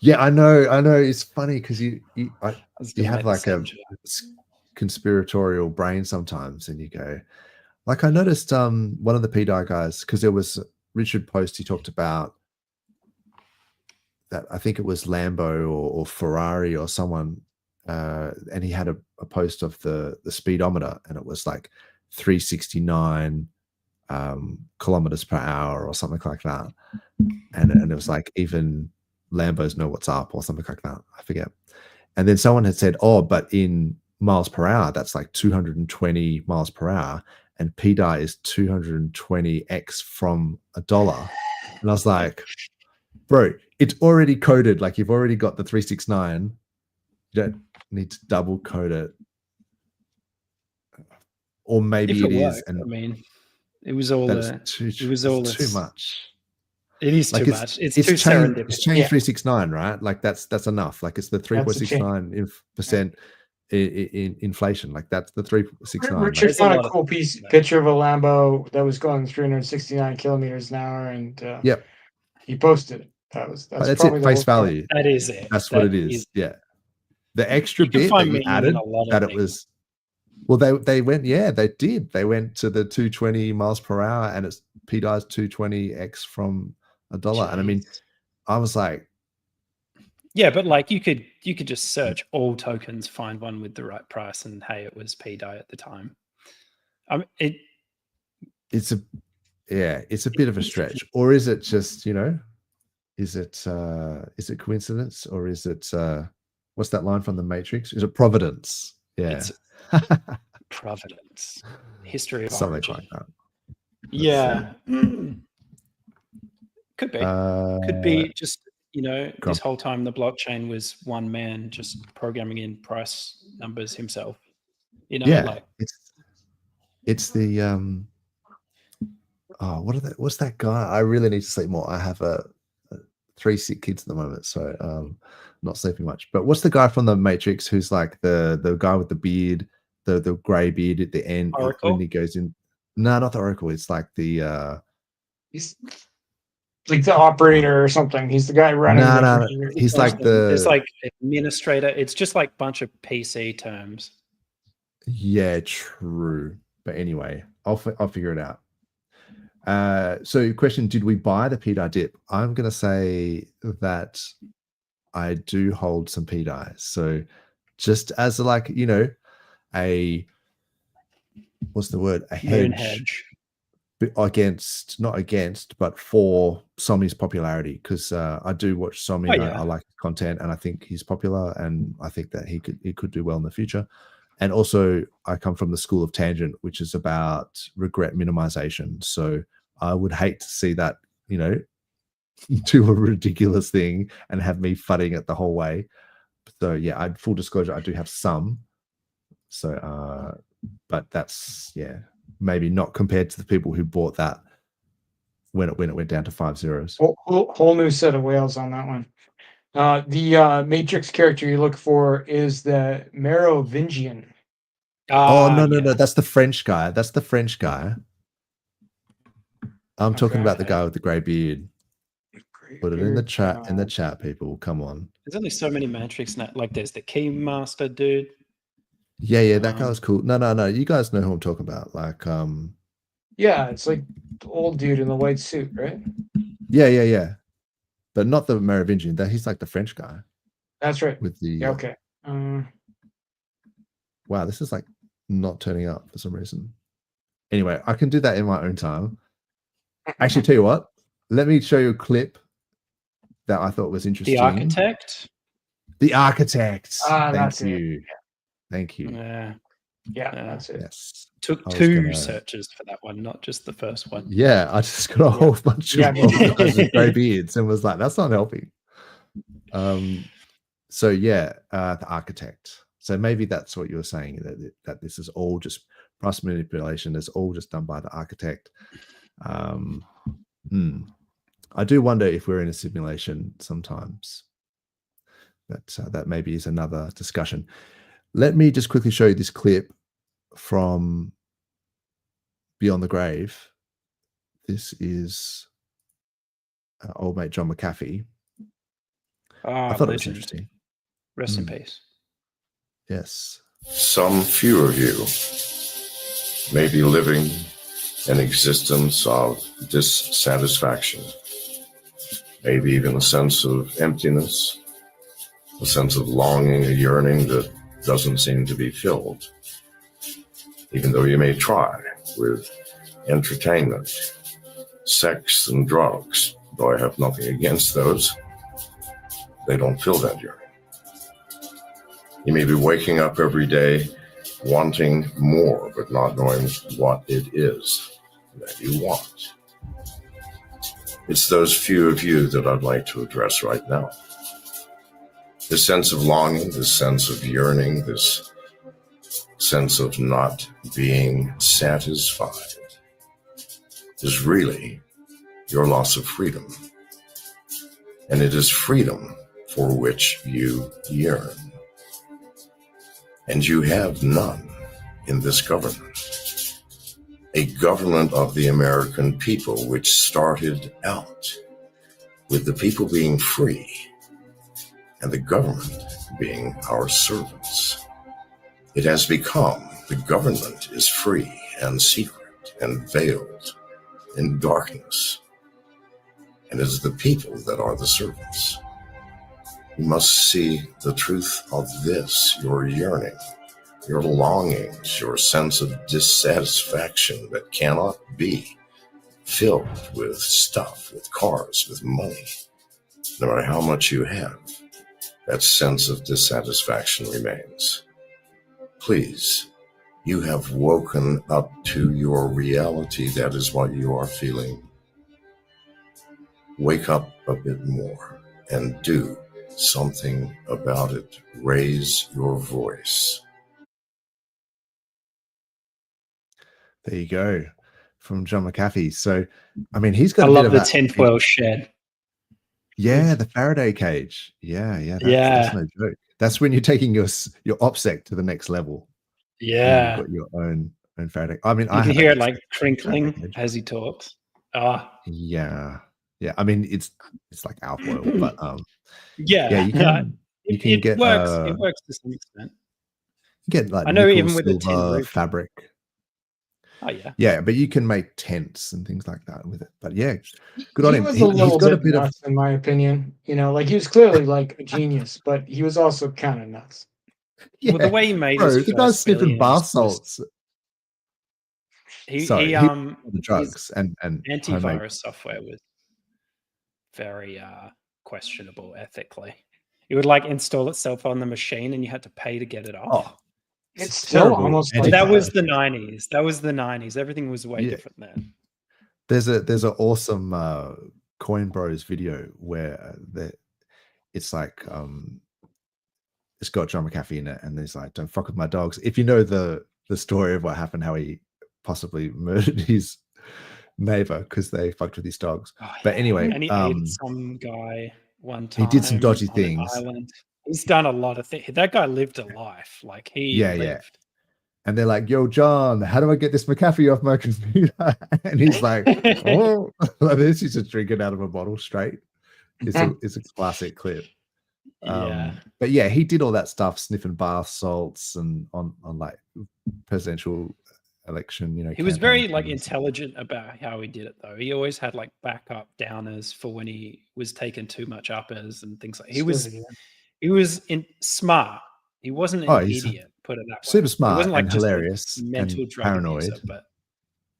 Yeah, I know. It's funny because you have like a conspiratorial brain sometimes, and you go, like, I noticed one of the PDI guys, because there was Richard Post, he talked about that, I think it was Lambo or Ferrari or someone, and he had a post of the speedometer, and it was like 369 kilometers per hour or something like that, and it was like, even Lambos know what's up or something like that, I forget. And then someone had said, oh, but in miles per hour, that's like 220 miles per hour, and PDI is 220x from $1. And I was like, bro, it's already coded. Like, you've already got the 369. You don't need to double code it. Or maybe it is. And I mean, it was all too much. It is too much. It's too serendipitous. It's change 369, right? Like that's enough. Like it's the 3.69% in inflation. Like that's the 3.69. Richard found a cool picture of a Lambo that was going 369 kilometers an hour, and he posted it. That's it. Face value. That is it. That's what it is. Yeah. The extra bit that you added, that it was. Well, they went. Yeah, they did. They went to the 220 miles per hour, and it's PDI's 220x from $1. Jeez. And I mean, I was like, yeah, but like you could just search all tokens, find one with the right price, and hey, it was PDI at the time. It's a bit of a stretch, or is it just, is it coincidence, or is it what's that line from The Matrix? Is it providence? Yeah, it's providence. History of something origin. like that. Yeah. Could be. Could be just, this whole time the blockchain was one man just programming in price numbers himself. It's the what's that guy? I really need to sleep more. I have 3 sick kids at the moment, so not sleeping much. But what's the guy from The Matrix who's like the guy with the beard, the gray beard at the end when he goes in? No, not the Oracle. It's like the he's like the operator or something. He's the guy running. No. He's like it's like administrator. It's just like a bunch of PC terms. Yeah, true. But anyway, I'll figure it out. So question, did we buy the PDI dip? I'm going to say that I do hold some PDI. So just as a what's the word? A hedge. Not against, but for Somni's popularity, because I do watch Somni. I like his content, and I think he's popular, and I think that he could do well in the future. And also, I come from the school of tangent, which is about regret minimization. So I would hate to see that, do a ridiculous thing and have me fudding it the whole way. So yeah, full disclosure, I do have some. So, but that's maybe not compared to the people who bought that when it went down to 5 zeros. Whole new set of whales on that one. The Matrix character you look for is the Merovingian. No, that's the French guy. That's the French guy. I'm talking about the guy with the grey beard. Put it in the chat. In the chat, people. Come on. There's only so many Matrix now. Like, there's the Keymaster dude. Yeah, that guy was cool. No. You guys know who I'm talking about. Like, yeah, it's like the old dude in the white suit, right? Yeah. But not the Merovingian. He's like the French guy. That's right. With the okay. Wow, this is like not turning up for some reason. Anyway, I can do that in my own time. Actually, tell you what. Let me show you a clip that I thought was interesting. The Architect. The Architect. Thank you. Thank you. Yeah, that's it. Yes. Took two searches for that one, not just the first one. Yeah, I just got a whole bunch of guys with grey beards and was like, that's not helping. So yeah, the Architect. So maybe that's what you were saying, that this is all just price manipulation. It's all just done by the Architect. I do wonder if we're in a simulation sometimes. But that maybe is another discussion. Let me just quickly show you this clip from Beyond the Grave. This is old mate John McAfee. I thought it was interesting. Rest in peace. Yes. Some few of you may be living an existence of dissatisfaction, maybe even a sense of emptiness, a sense of longing, a yearning that doesn't seem to be filled, even though you may try with entertainment, sex, and drugs, though I have nothing against those. They don't fill that yearning. You may be waking up every day wanting more, but not knowing what it is that you want. It's those few of you that I'd like to address right now. This sense of longing, this sense of yearning, this sense of not being satisfied is really your loss of freedom. And it is freedom for which you yearn. And you have none in this government. A government of the American people, which started out with the people being free and the government being our servants. It has become the government is free and secret and veiled in darkness. And it is the people that are the servants. You must see the truth of this, your yearning, your longings, your sense of dissatisfaction that cannot be filled with stuff, with cars, with money. No matter how much you have, that sense of dissatisfaction remains. Please, you have woken up to your reality. That is what you are feeling. Wake up a bit more and do something about it. Raise your voice. There you go, from John McAfee. So, I mean, he's got. I love the tinfoil shed. Yeah, the Faraday cage. Yeah. That's no joke. That's when you're taking your OPSEC to the next level. Yeah, you've got your own Faraday. I mean, you can hear it like crinkling as he talks. Yeah. I mean, it's like alfoil, but yeah, you can get. It works to some extent. Get like I know nickel, even with the tin fabric. Oh yeah. Yeah, but you can make tents and things like that with it. But yeah, good on him. He's got a bit nuts, in my opinion. You know, like he was clearly like a genius, but he was also kind of nuts. Yeah. Well, the way he made the guy's sniffing bath salts. He the drugs and antivirus homemade software was very questionable ethically. It would like install itself on the machine, and you had to pay to get it off. It's still almost like that was the 90s. That was the 90s. Everything was way different then. There's an awesome Coin Bros video where it's like it's got John McAfee in it, and there's like, "Don't fuck with my dogs." If you know the story of what happened, how he possibly murdered his neighbor because they fucked with his dogs. But anyway, and he ate some guy one time. He did some dodgy on things. An island. He's done a lot of things. That guy lived a life. Like he lived. And they're like, "Yo, John, how do I get this McAfee off my computer?" And he's like, "Oh, like this." He's just drinking out of a bottle straight. It's a classic clip. But yeah, he did all that stuff, sniffing bath salts and on like presidential election. You know, he was very like intelligent about how he did it, though. He always had like backup downers for when he was taking too much uppers and things like. He was smart. He wasn't an idiot. Put it that way. Super smart, he wasn't like and hilarious, mental and drug paranoid. abuser, but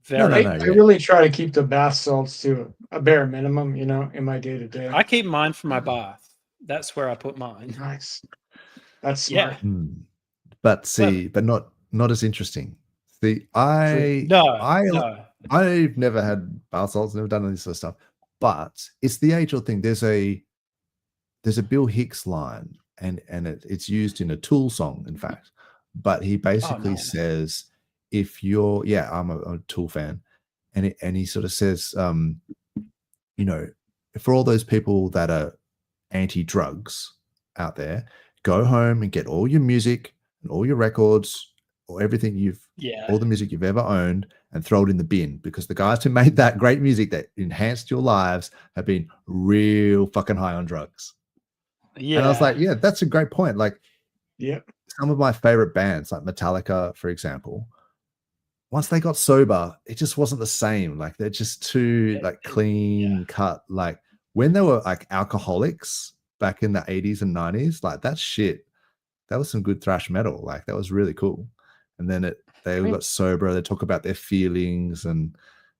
very. I really try to keep the bath salts to a bare minimum, you know, in my day to day. I keep mine for my bath. That's where I put mine. Nice. That's smart. But not as interesting. I've never had bath salts, never done any sort of stuff. But it's the age-old thing. There's a Bill Hicks line, and it's used in a Tool song, in fact. But he basically says, if you're, I'm a Tool fan, and he sort of says, you know, for all those people that are anti-drugs out there, go home and get all your music and all your records or everything all the music you've ever owned and throw it in the bin, because the guys who made that great music that enhanced your lives have been real fucking high on drugs. And I was like, that's a great point. Like, some of my favorite bands, like Metallica, for example, once they got sober, it just wasn't the same. Like, they're just too like clean cut. Like, when they were like alcoholics back in the 80s and 90s, like that was some good thrash metal. Like, that was really cool. And then they all got sober. They talk about their feelings, and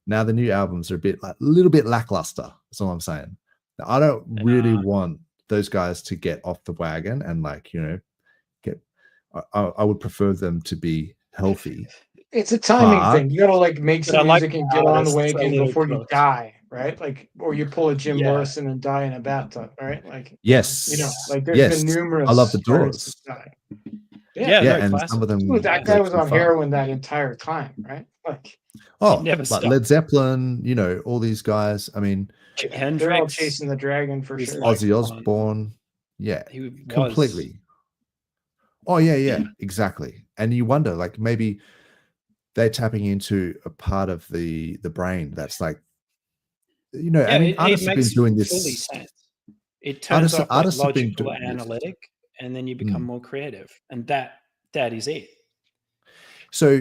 now the new albums are a little bit lackluster. That's all I'm saying. Now, I don't really want those guys to get off the wagon and like, you know, I would prefer them to be healthy. It's a timing thing. You gotta like make some music and get on the wagon before you die, right? Like, or you pull a Jim Morrison and die in a bathtub, right? Like, yes, you know, like there's been numerous. I love the Doors. And some of them. Dude, that guy was on heroin that entire time, right? Like, like Led Zeppelin, you know, all these guys. I mean, they're all chasing the dragon for sure. Ozzy Osbourne, completely. Oh yeah, exactly. And you wonder, like, maybe they're tapping into a part of the brain that's like, you know, I mean, artists have been doing this. It turns off like logical and analytic, and then you become more creative, and that is it. So,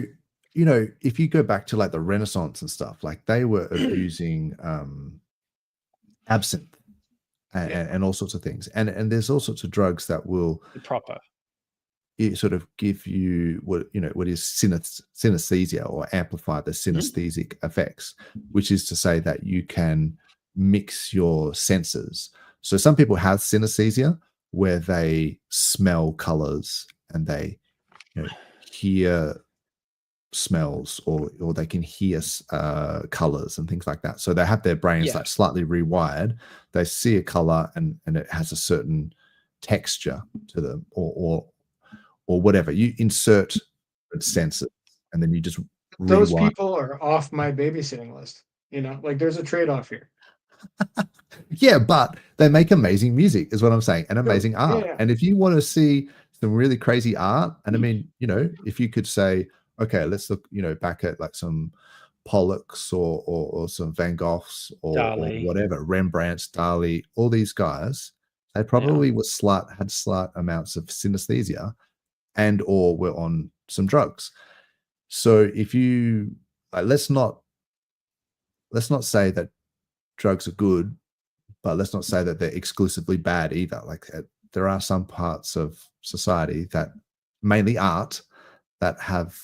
you know, if you go back to like the Renaissance and stuff, like they were abusing absinthe and all sorts of things, and there's all sorts of drugs that will sort of give you what is synesthesia, or amplify the synesthetic effects, which is to say that you can mix your senses. So some people have synesthesia where they smell colors and they, you know, hear smells, or they can hear colors and things like that. So they have their brains like slightly rewired. They see a color and it has a certain texture to them, or whatever. You insert senses and then you just those people are off my babysitting list. You know, like there's a trade-off here. Yeah, but they make amazing music, is what I'm saying, and amazing art. And if you want to see some really crazy art, and I mean, you know, if you could say, okay, let's look, you know, back at like some Pollocks or some Van Goghs or whatever, Rembrandts, Dali, all these guys, they probably had slight amounts of synesthesia and or were on some drugs. So if you like, let's not say that drugs are good, but let's not say that they're exclusively bad either. Like, there are some parts of society, that mainly art, that have,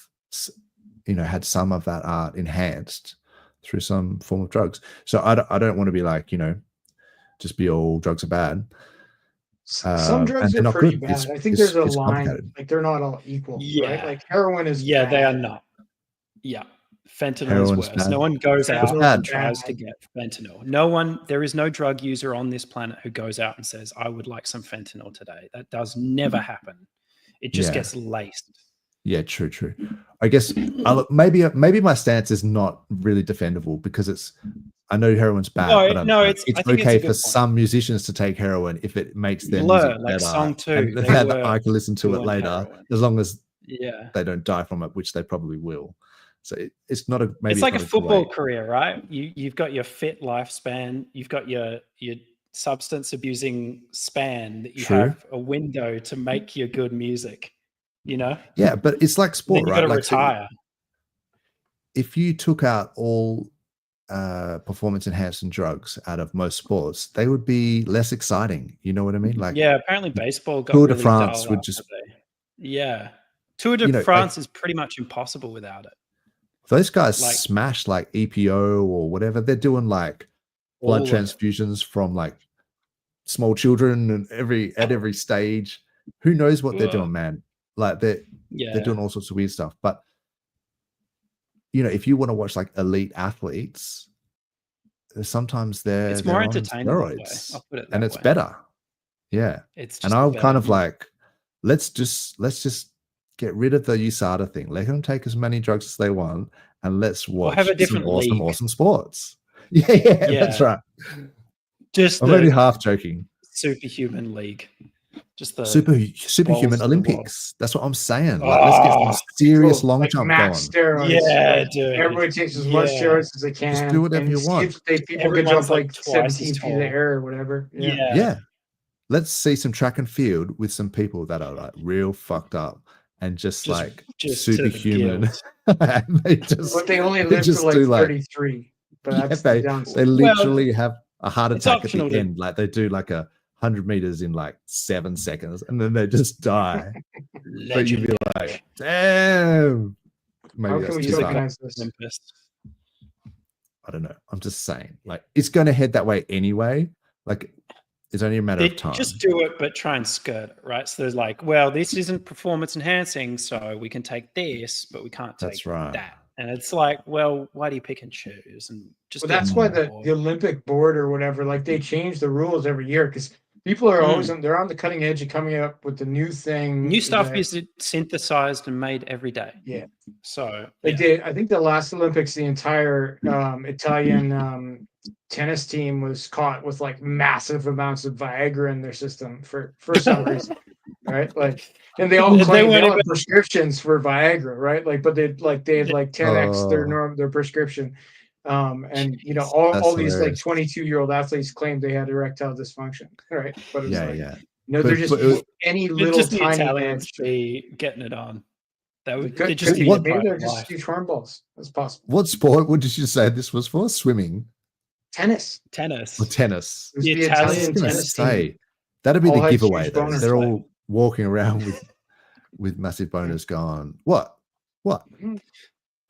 you know, had some of that art enhanced through some form of drugs. So I don't want to be like, you know, just be all drugs are bad. Some drugs are pretty bad. I think there's a line, like they're not all equal, right? Like heroin is bad. They are not. Fentanyl is worse. Bad. No one goes out and tries to get fentanyl. There is no drug user on this planet who goes out and says, I would like some fentanyl today. That does never happen. It just gets laced. Yeah, true. I guess maybe my stance is not really defendable because I know heroin's bad, but it's okay for some musicians to take heroin if it makes their music better, Song 2, and that I can listen to it later, heroin. as long as Yeah, they don't die from it, which they probably will. So it's not a maybe it's like a football career, right? You've got your fit lifespan, you've got your substance abusing span that you have a window to make your good music. You know? Yeah, but it's like sport, right? Like So retire. if you took out all performance enhancing drugs out of most sports, they would be less exciting. You know what I mean? Like, yeah, apparently baseball got Tour de really France dull would just Tour de France is pretty much impossible without it. Those guys smash like EPO or whatever. They're doing like blood transfusions from like small children and at every stage. Who knows what they're doing, man? Like they're doing all sorts of weird stuff. But if you want to watch like elite athletes, sometimes it's more on entertaining steroids, I'll put it and it's way. better. Yeah, it's and I'm kind of like, let's just get rid of the USADA thing. Let them take as many drugs as they want, and let's watch have a different awesome sports. Yeah, that's right. I'm only half joking. Superhuman league. Just the superhuman Olympics. That's what I'm saying. Like, let's get some serious long jump going. Steroids. Yeah, dude. Everybody takes as much steroids as they can. Just do whatever you want. People can jump like 17 feet in the air or whatever. Yeah. Let's see some track and field with some people that are like real fucked up and just superhuman. But they only live to like 33. But that's they literally have a heart attack at the end. Like they do like 100 meters in like 7 seconds, and then they just die. But you'd be like, damn. Maybe how can we recognize this? I don't know. I'm just saying, like, it's going to head that way anyway. Like, it's only a matter of time. Just do it, but try and skirt it, right? So there's like, well, this isn't performance enhancing, so we can take this, but we can't take that. And it's like, well, why do you pick and choose? And just that's why the Olympic board or whatever, like they change the rules every year because people are always they're on the cutting edge of coming up with the new thing. New stuff is synthesized and made every day. Yeah. So they did. I think the last Olympics, the entire Italian tennis team was caught with like massive amounts of Viagra in their system for some reason. Right? Like, and they all claimed they had prescriptions for Viagra, right? Like, but they had like 10x their prescription. And all these like 22-year-old athletes claimed they had erectile dysfunction, right? But it was they're just any little tiny Italians be getting it on. That would maybe they're just huge hornballs. That's possible. What sport did you say this was for? Swimming, tennis. Or tennis. The Italian tennis team. That'd be the giveaway. Though. They're all walking around with massive boners going, what?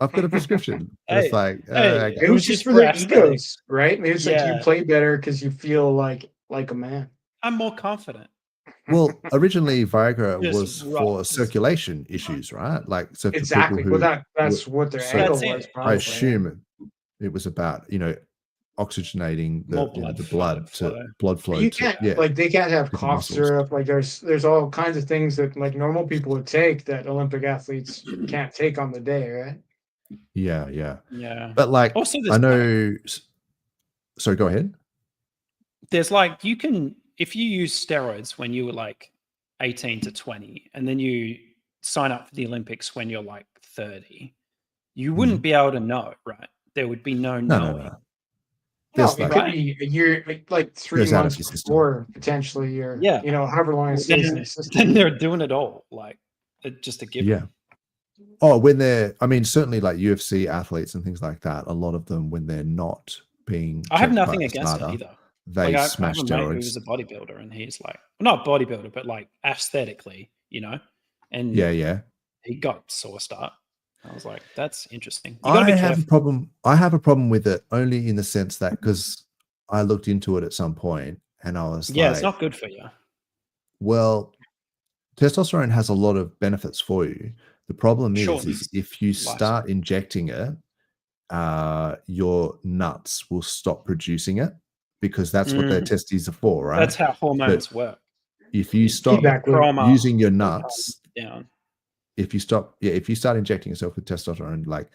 I've got a prescription. It's like, it was just for their egos, right? Maybe it's like you play better because you feel like a man. I'm more confident. Well, originally Viagra was for circulation issues, right? Like, so for exactly. People who, that's what their angle was. Probably. I assume it was about oxygenating the blood flow. You can't like they can't have cough syrup. Like there's all kinds of things that like normal people would take that Olympic athletes can't take on the day, right? Yeah. But like, also I know. Sorry, go ahead. There's like if you use steroids when you were like 18 to 20, and then you sign up for the Olympics when you're like 30, you wouldn't be able to know, right? There would be no knowing. No, it could be a year, like 3 months before potentially your, however long it stays in the system. Then they're doing it all, like just a given. Yeah. Oh, certainly like UFC athletes and things like that, a lot of them, when they're not being, I have nothing against it either. They smash steroids. Who was a bodybuilder, and he's like, not bodybuilder, but like aesthetically, and he got sourced up. I was like, that's interesting. I have a problem with it only in the sense that because I looked into it at some point and I was like, it's not good for you. Well, testosterone has a lot of benefits for you. The problem is if you start injecting it, your nuts will stop producing it because that's what their testes are for, right? That's how hormones work. If you stop using your nuts, if you start injecting yourself with testosterone, like,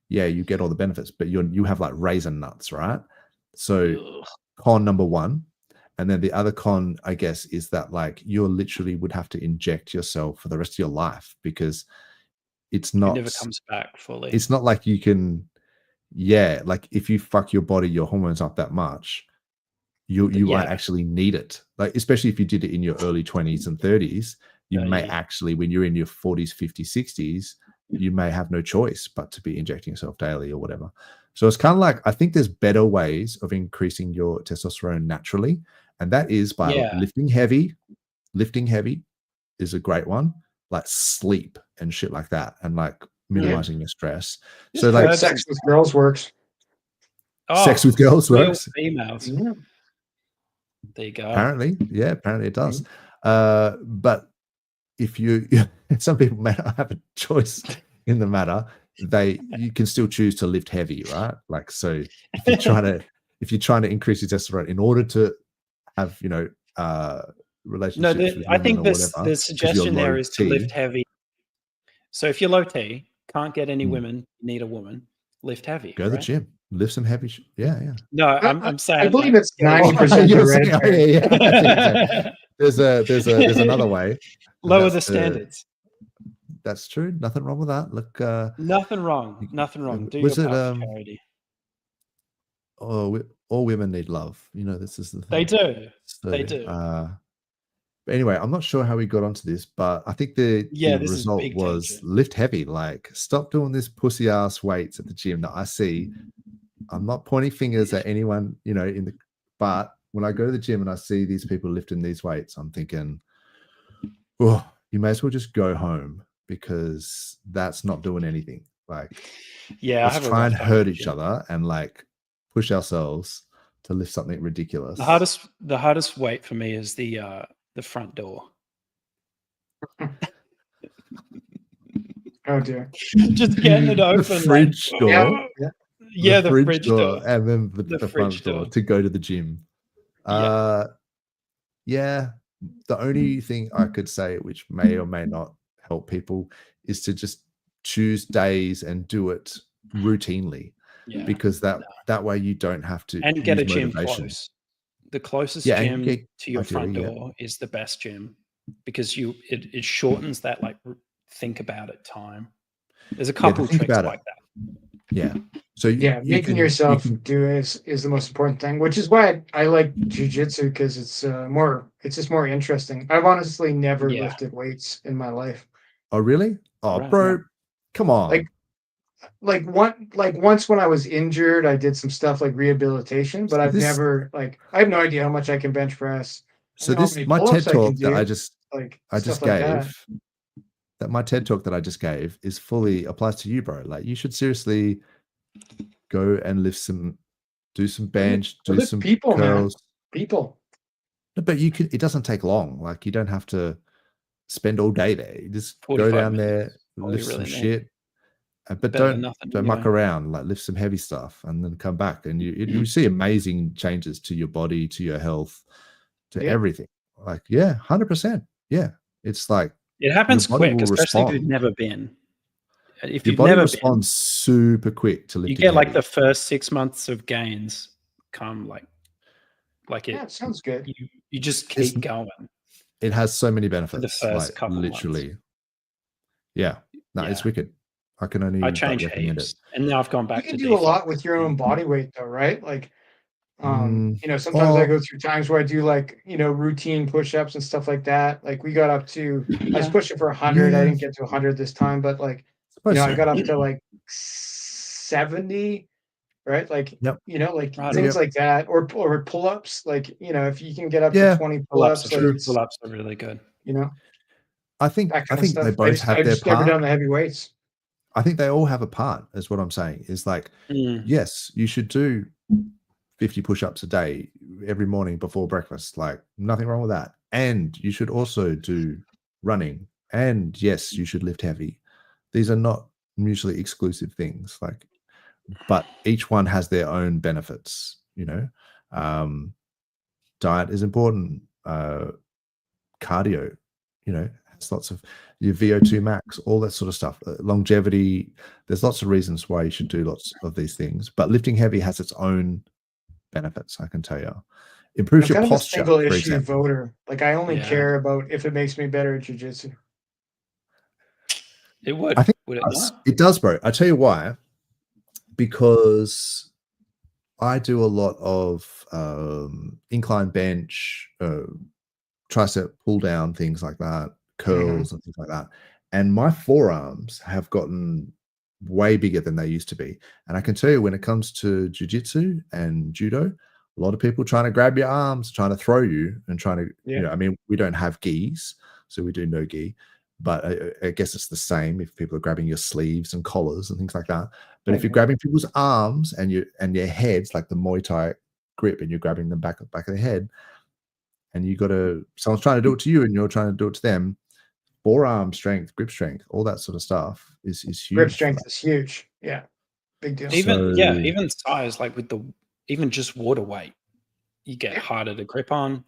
yeah, you get all the benefits, but you have like raisin nuts, right? So con number one. And then the other con, I guess, is that like you literally would have to inject yourself for the rest of your life, because it's not, it never comes back fully. It's not like you can, yeah, like if you fuck your body, your hormones up that much, you might actually need it. Like, especially if you did it in your early 20s and 30s, you may actually, when you're in your 40s, 50s, 60s, you may have no choice but to be injecting yourself daily or whatever. So it's kind of like, I think there's better ways of increasing your testosterone naturally. And that is by lifting heavy. Lifting heavy is a great one. Like sleep and shit like that, and like minimizing your stress. So like sex with girls works. Sex with girls works. Females. Yeah. There you go. Apparently it does. But if you some people may not have a choice in the matter. You can still choose to lift heavy, right? Like, so if you're trying to increase your testosterone in order to have, relationships with I think the suggestion there is to lift heavy. So if you're low T, can't get any women, need a woman, lift heavy. Go to the gym, lift some heavy. Yeah. No, I'm saying. I believe it's 90% hereditary. Yeah. There's another way. Lower the standards. That's true. Nothing wrong with that. Look. Nothing wrong. Do was your it part for charity. All women need love. This is the thing. They do. So, they do. But anyway, I'm not sure how we got onto this, but I think the result was tangent. Lift heavy. Like, stop doing this pussy ass weights at the gym that I see. I'm not pointing fingers at anyone, but when I go to the gym and I see these people lifting these weights, I'm thinking, oh, you may as well just go home, because that's not doing anything. Like, let's try and hurt each other and like push ourselves to lift something ridiculous. The hardest weight for me is the front door. Oh dear! Just getting it open. The fridge door. Yeah, the fridge door, and then the front door to go to the gym. Yeah. The only thing I could say, which may or may not help people, is to just choose days and do it routinely, because that way you don't have to and get a gym close. The closest gym to your front door is the best gym, because it shortens that like think about it time. There's a couple tricks like that. Yeah. So making yourself do is the most important thing, which is why I like jiu-jitsu, because it's just more interesting. I've honestly never lifted weights in my life. Oh really? Oh bro, come on. Like once when I was injured, I did some stuff like rehabilitation, but I have no idea how much I can bench press. So my TED talk that I just gave, my TED talk that I just gave is fully applies to you, bro. Like, you should seriously go and do some bench, do some people, curls. Man. People. No, but it doesn't take long. Like, you don't have to spend all day there. You just go down there, lift some shit. But don't muck around. Like, lift some heavy stuff and then come back, and you see amazing changes to your body, to your health, to everything. Like, 100%. Yeah, it's like it happens quick, especially if you've never been. If your body responds super quick to lifting. You get like the first 6 months of gains come like it. Yeah, it sounds good. You just keep going. It has so many benefits. The first couple literally. Months. Yeah. No, it's wicked. I change heaps, and now I've gone back. You can do a lot with your own body weight, though, right? Like, sometimes I go through times where I do routine push-ups and stuff like that. Like, we got up to, I was pushing for 100. I didn't get to 100 this time, but I got up to like 70, right? Like, things like that, or pull-ups. Like, if you can get up to 20 pull-ups, pull-ups are really good. I think they both have their part. I've just never done the heavy weights. I think they all have a part, is what I'm saying. Is like, yes, you should do 50 push-ups a day every morning before breakfast. Like, nothing wrong with that. And you should also do running. And yes, you should lift heavy. These are not mutually exclusive things. Like, but each one has their own benefits. Diet is important. Cardio, There's lots of your VO2 max, all that sort of stuff. Longevity. There's lots of reasons why you should do lots of these things. But lifting heavy has its own benefits, I can tell you. Improves your posture. I'm kind of a single for issue example. voter. Like I only care about if it makes me better at jiu-jitsu. It would. I think would it not? It does, bro. I tell you why. Because I do a lot of incline bench, tricep pull down, things like that, curls and things like that. And my forearms have gotten way bigger than they used to be. And I can tell you, when it comes to jiu-jitsu and judo, a lot of people trying to grab your arms, trying to throw you and trying to, you know, I mean, we don't have gis, so we do no gi. But I guess it's the same if people are grabbing your sleeves and collars and things like that. But if you're grabbing people's arms and their heads, like the Muay Thai grip, and you're grabbing them back of their head, and someone's trying to do it to you and you're trying to do it to them, forearm strength, grip strength, all that sort of stuff is huge. Grip strength is huge. Yeah, big deal. Even size, like with even just water weight, you get harder to grip on.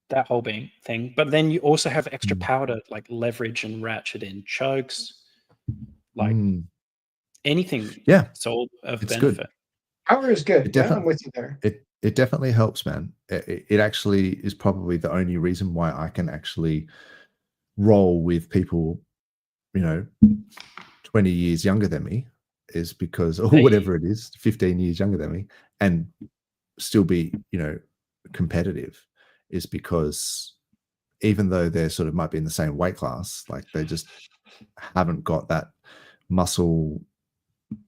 That whole thing, but then you also have extra power to like leverage and ratchet in chokes, like anything. Yeah, it's all of it's benefit. Good. Power is good. I'm with you there. It definitely helps, man. It actually is probably the only reason why I can actually roll with people, 20 years younger than me, is because, or whatever it is, 15 years younger than me, and still be, competitive. Is because even though they're sort of might be in the same weight class, like they just haven't got that muscle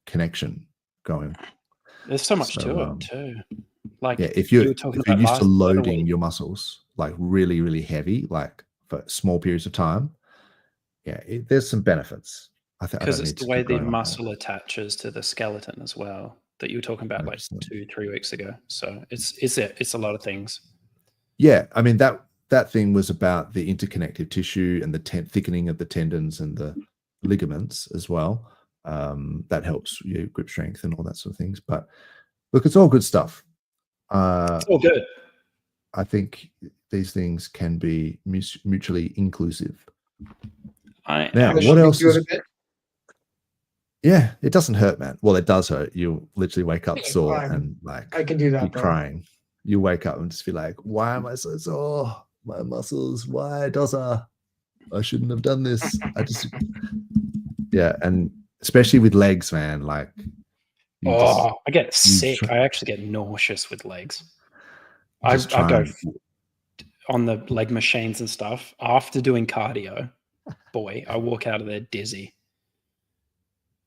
connection going. There's so much to it too. Like if you're used to loading your muscles like really, really heavy, like for small periods of time, there's some benefits. Because it's the way the muscle attaches to the skeleton as well that you were talking about 1-3 weeks ago. So it's a lot of things. Yeah, I mean that thing was about the interconnective tissue and the thickening of the tendons and the ligaments as well. That helps your grip strength and all that sort of things. But look, it's all good stuff. It's all good. I think these things can be mutually inclusive. Now, what else? Yeah, it doesn't hurt, man. Well, it does hurt. You literally wake up sore and like I can do that. Crying. You wake up and just be like, why am I so sore? My muscles, why, Dozza? I shouldn't have done this. And especially with legs, man. Like, I get sick. I actually get nauseous with legs. I go on the leg machines and stuff after doing cardio. Boy, I walk out of there dizzy.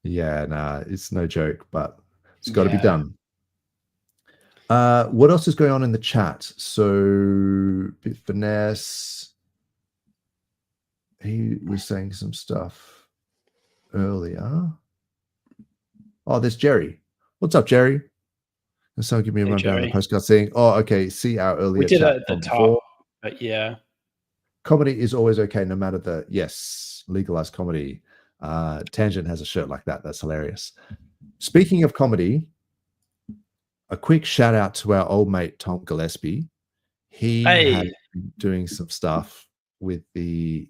Yeah, nah, it's no joke, but it's got to be done. What else is going on in the chat? So Finesse, he was saying some stuff earlier. Oh, there's Jerry. What's up, Jerry? And someone give me a rundown of the postcard saying, see our earlier. We did it at the top, but yeah. Comedy is always okay, no matter legalized comedy. Tangent has a shirt like that. That's hilarious. Speaking of comedy, a quick shout out to our old mate Tom Gillespie. He had been doing some stuff with the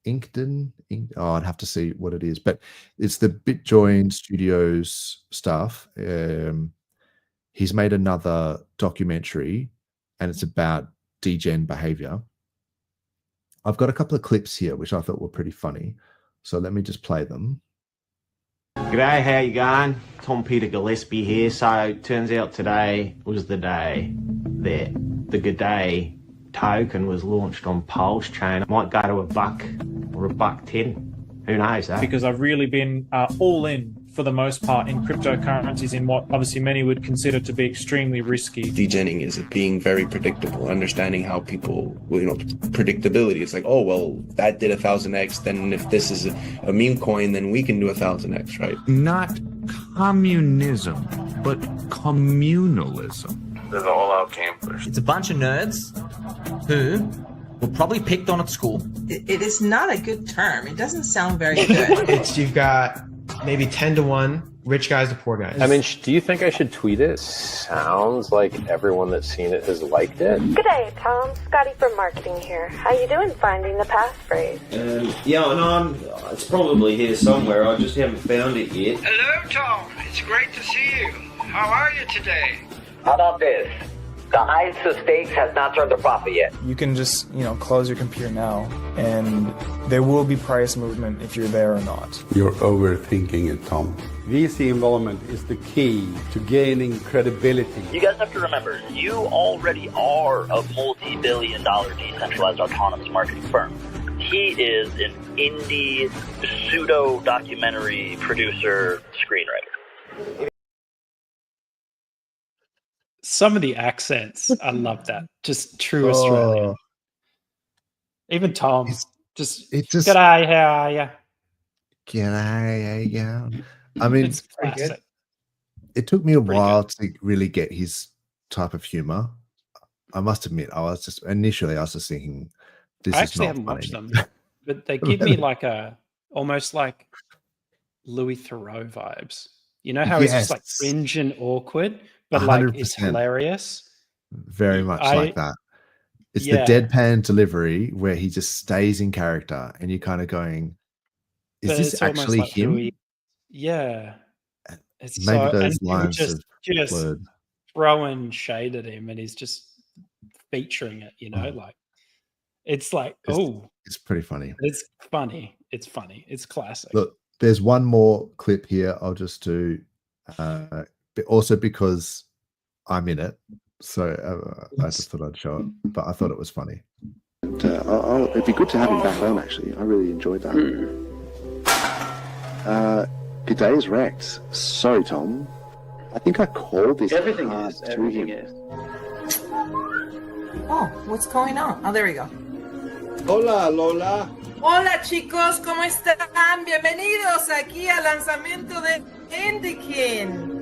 Inkton. I'd have to see what it is, but it's the BitJoin Studios stuff. He's made another documentary, and it's about degen behavior. I've got a couple of clips here which I thought were pretty funny, so let me just play them. G'day, how you going? Tom Peter Gillespie here. So turns out today was the day that the G'day token was launched on PulseChain. It might go to $1 or $1.10. Who knows, eh? Because I've really been all in for the most part in cryptocurrencies in what obviously many would consider to be extremely risky. Degenning is being very predictable, understanding how people, predictability. It's like, oh, well, that did 1000x, then if this is a meme coin, then we can do 1000x, right? Not communism, but communalism. They're the all-out campers. It's a bunch of nerds who were probably picked on at school. It is not a good term. It doesn't sound very good. You've got maybe 10 to 1, rich guys to poor guys. I mean, do you think I should tweet it? Sounds like everyone that's seen it has liked it. Good day, Tom. Scotty from marketing here. How you doing finding the passphrase? Yeah, no, it's probably here somewhere. I just haven't found it yet. Hello, Tom. It's great to see you. How are you today? How about this? The highest of stakes has not turned a profit yet. You can just, close your computer now, and there will be price movement if you're there or not. You're overthinking it, Tom. VC involvement is the key to gaining credibility. You guys have to remember, you already are a multi-billion-dollar decentralized autonomous marketing firm. He is an indie pseudo-documentary producer screenwriter. Some of the accents, I love that. Just true Australian. Even Tom, g'day, how are ya? G'day, how you going? I mean, it's classic. It took me a while to really get his type of humor. I must admit, I was just thinking, this I is actually not haven't funny. watched them, but they give me like almost like Louis Theroux vibes. You know how he's just like cringe and awkward, but like it's 100%. hilarious. Very much like that. It's the deadpan delivery where he just stays in character, and you're kind of going, "Is this actually like him?" Yeah, it's maybe those and lines just blurred. throwing shade at him, and he's just featuring it. Like it's like, it's pretty funny. It's funny. It's funny. It's classic. Look, there's one more clip here. I'll just do, but also because I'm in it, so I just thought I'd show it. But I thought it was funny. And, it'd be good to have him back on. Actually, I really enjoyed that. Good day is wrecked. Sorry, Tom. I think I called this. Everything is. Oh, what's going on? Oh, there we go. Hola, Lola. Hola, chicos, ¿cómo están? Bienvenidos aquí al lanzamiento de HEXican.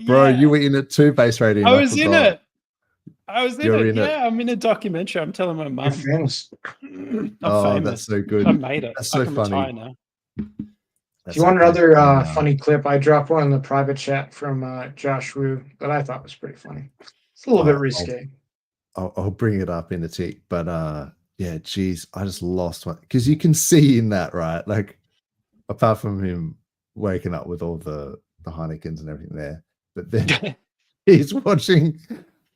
Bro, you were in it too, base rating. I was in it. You're in it. Yeah, I'm in a documentary. I'm telling my mum. You're famous. I'm Oh, famous. that's so good. I made it. That's I so can funny. retire now. If you want another funny clip, I dropped one in the private chat from Josh Wu that I thought was pretty funny. It's a little bit risque. I'll bring it up in a tick, but yeah, geez, I just lost one because you can see in that, right? Like, apart from him waking up with all the Heinekens and everything there, but then he's watching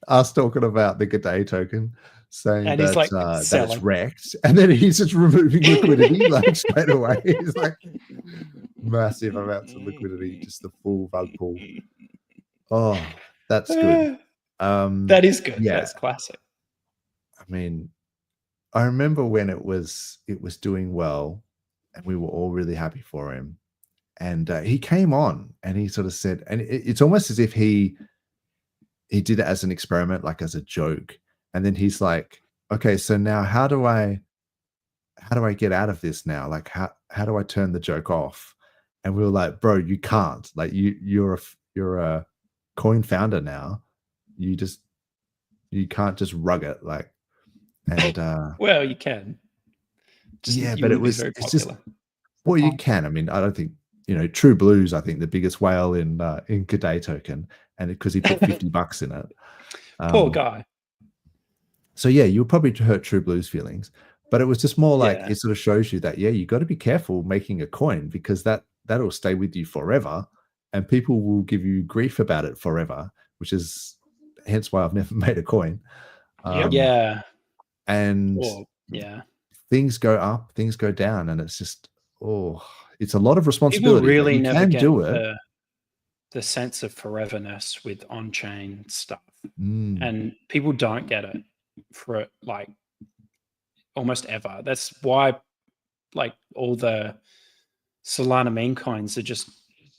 us talking about the Good Day token, saying And that, he's like, that selling. it's wrecked, and then he's just removing liquidity like straight away. He's like massive amounts of liquidity, just the full bug pool. Oh, that's good. That is good. Yeah. That's classic. I mean, I remember when it was doing well, and we were all really happy for him. And he came on, and he sort of said, and it's almost as if he did it as an experiment, like as a joke. And then he's like, "Okay, so now how do I get out of this now? Like, how do I turn the joke off?" And we were like, "Bro, you can't. Like, you're a coin founder now. You can't just rug it, like." And Well, you can. yeah, you but would be it's very just, popular. well, you can. I mean, I don't think, True Blue's, I think, the biggest whale in Good Day token, and because he put $50 in it. Poor guy. So yeah, you'll probably hurt True Blue's feelings, but it was just more like it sort of shows you that you got to be careful making a coin, because that'll stay with you forever, and people will give you grief about it forever, which is hence why I've never made a coin. Yeah. And things go up, things go down, and it's just it's a lot of responsibility. People really you never can get do it. the sense of foreverness with on-chain stuff, Mm. and people don't get it for like almost ever. That's why like all the Solana meme coins are just,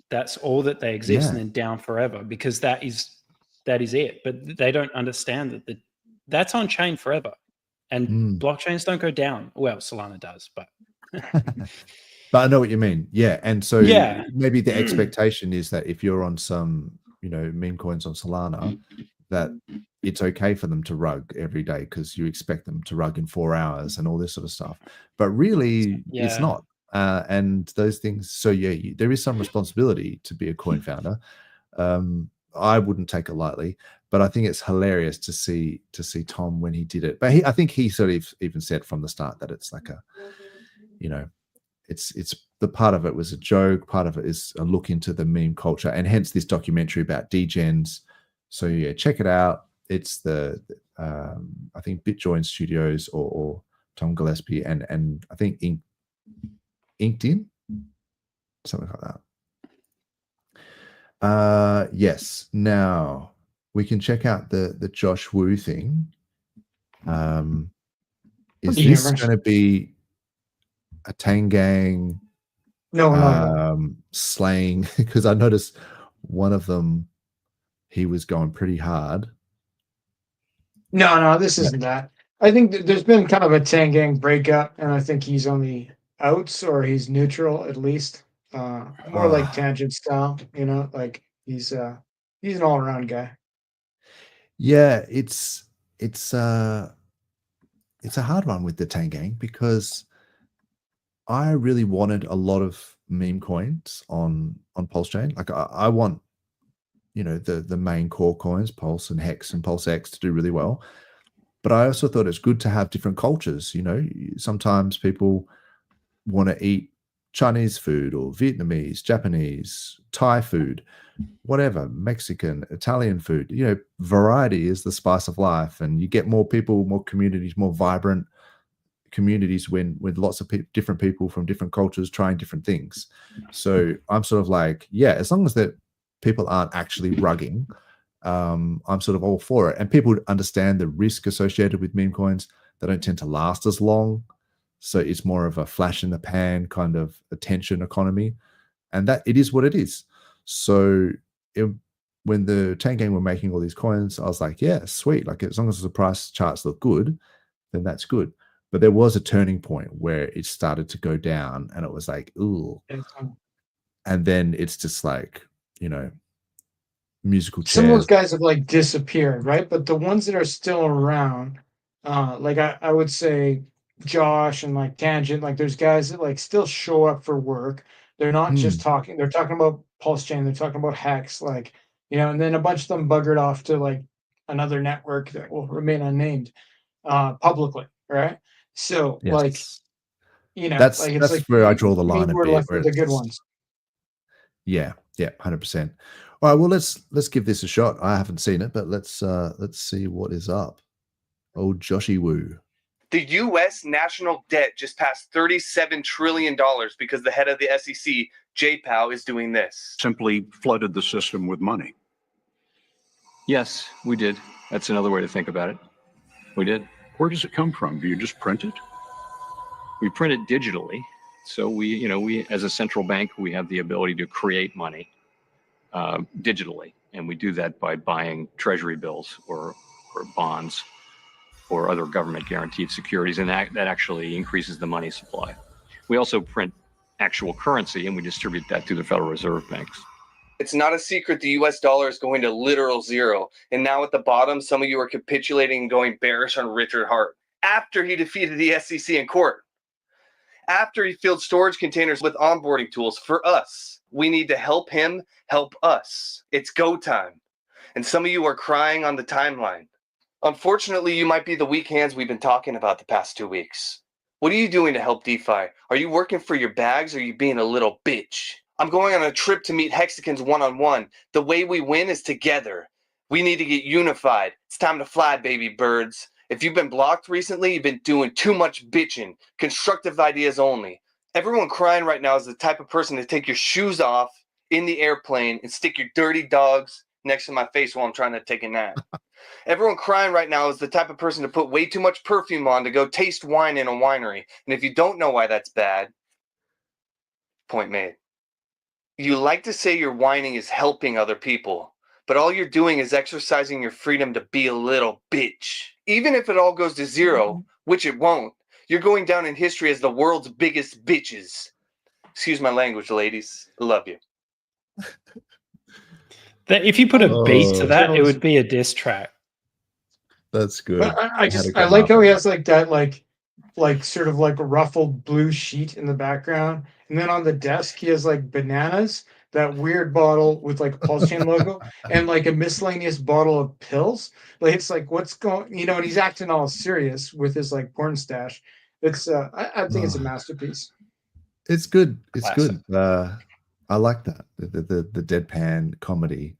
that's all that they exist, and then down forever, because that is it. But they don't understand that that's on chain forever, and blockchains don't go down. Well, Solana does, but But I know what you mean. Yeah. And so maybe the expectation is that if you're on some, meme coins on Solana, that it's okay for them to rug every day because you expect them to rug in 4 hours and all this sort of stuff. But really, it's not. And those things. So yeah, there is some responsibility to be a coin founder. I wouldn't take it lightly, but I think it's hilarious to see Tom when he did it. But I think he sort of even said from the start that it's like a, you know, it's the part of it was a joke, part of it is a look into the meme culture, and hence this documentary about degens. So yeah, check it out. It's the I think BitJoin Studios or Tom Gillespie and I think Inked In, something like that. Yes. Now we can check out the Josh Wu thing. Is this going to be a Tangang? No, slaying? Because I noticed one of them, he was going pretty hard. No, this isn't that. I think there's been kind of a Tangang breakup, and I think he's on the outs or he's neutral at least. More like Tangent style, you know, like he's an all around guy. Yeah, it's a hard one with the Tangang because I really wanted a lot of meme coins on PulseChain. Like I want, you know, the main core coins, Pulse and Hex and PulseX, to do really well. But I also thought it's good to have different cultures. You know, sometimes people want to eat Chinese food or Vietnamese, Japanese, Thai food, whatever, Mexican, Italian food. You know, variety is the spice of life, and you get more people, more communities, more vibrant communities when with lots of different people from different cultures trying different things. So I'm sort of like, yeah, as long as that people aren't actually rugging, I'm sort of all for it. And people understand the risk associated with meme coins. They don't tend to last as long. So it's more of a flash in the pan kind of attention economy. And that it is what it is. So when the Tangang were making all these coins, I was like, yeah, sweet. Like as long as the price charts look good, then that's good. But there was a turning point where it started to go down and it was like, ooh. And then it's just like, you know, musical chairs. Some of those guys have like disappeared, right? But the ones that are still around, like I would say Josh and like Tangent, like there's guys that like still show up for work. They're not just talking, they're talking about PulseChain, they're talking about Hex, like, you know, and then a bunch of them buggered off to like another network that will remain unnamed publicly, right? So like, you know, that's like it's that's like where I draw the line a we're bit. left with the good ones. Yeah, 100%. All right, well let's give this a shot. I haven't seen it, but let's see what is up. Oh, Joshy Woo. The U.S. national debt just passed $37 trillion because the head of the SEC, Jay Powell, is doing this. Simply flooded the system with money. Yes, we did. That's another way to think about it. We did. Where does it come from? Do you just print it? We print it digitally. So we as a central bank, we have the ability to create money digitally. And we do that by buying treasury bills or bonds or other government guaranteed securities. And that actually increases the money supply. We also print actual currency and we distribute that to the Federal Reserve banks. It's not a secret the US dollar is going to literal zero. And now at the bottom, some of you are capitulating and going bearish on Richard Hart after he defeated the SEC in court. After he filled storage containers with onboarding tools for us. We need to help him help us. It's go time. And some of you are crying on the timeline. Unfortunately, you might be the weak hands we've been talking about the past 2 weeks. What are you doing to help DeFi? Are you working for your bags or are you being a little bitch? I'm going on a trip to meet HEXicans one-on-one. The way we win is together. We need to get unified. It's time to fly, baby birds. If you've been blocked recently, you've been doing too much bitching. Constructive ideas only. Everyone crying right now is the type of person to take your shoes off in the airplane and stick your dirty dogs next to my face while I'm trying to take a nap. Everyone crying right now is the type of person to put way too much perfume on to go taste wine in a winery. And if you don't know why that's bad, point made. You like to say your whining is helping other people, but all you're doing is exercising your freedom to be a little bitch. Even if it all goes to zero, which it won't, you're going down in history as the world's biggest bitches. Excuse my language, ladies. I love you. If you put a beat to that, it would be a diss track. That's good. But I like how he has like that like sort of like a ruffled blue sheet in the background, and then on the desk he has like bananas, that weird bottle with like a PulseChain logo, and like a miscellaneous bottle of pills. Like it's like what's going, and he's acting all serious with his like porn stash. It's I think it's a masterpiece. It's good. It's good. I like that the deadpan comedy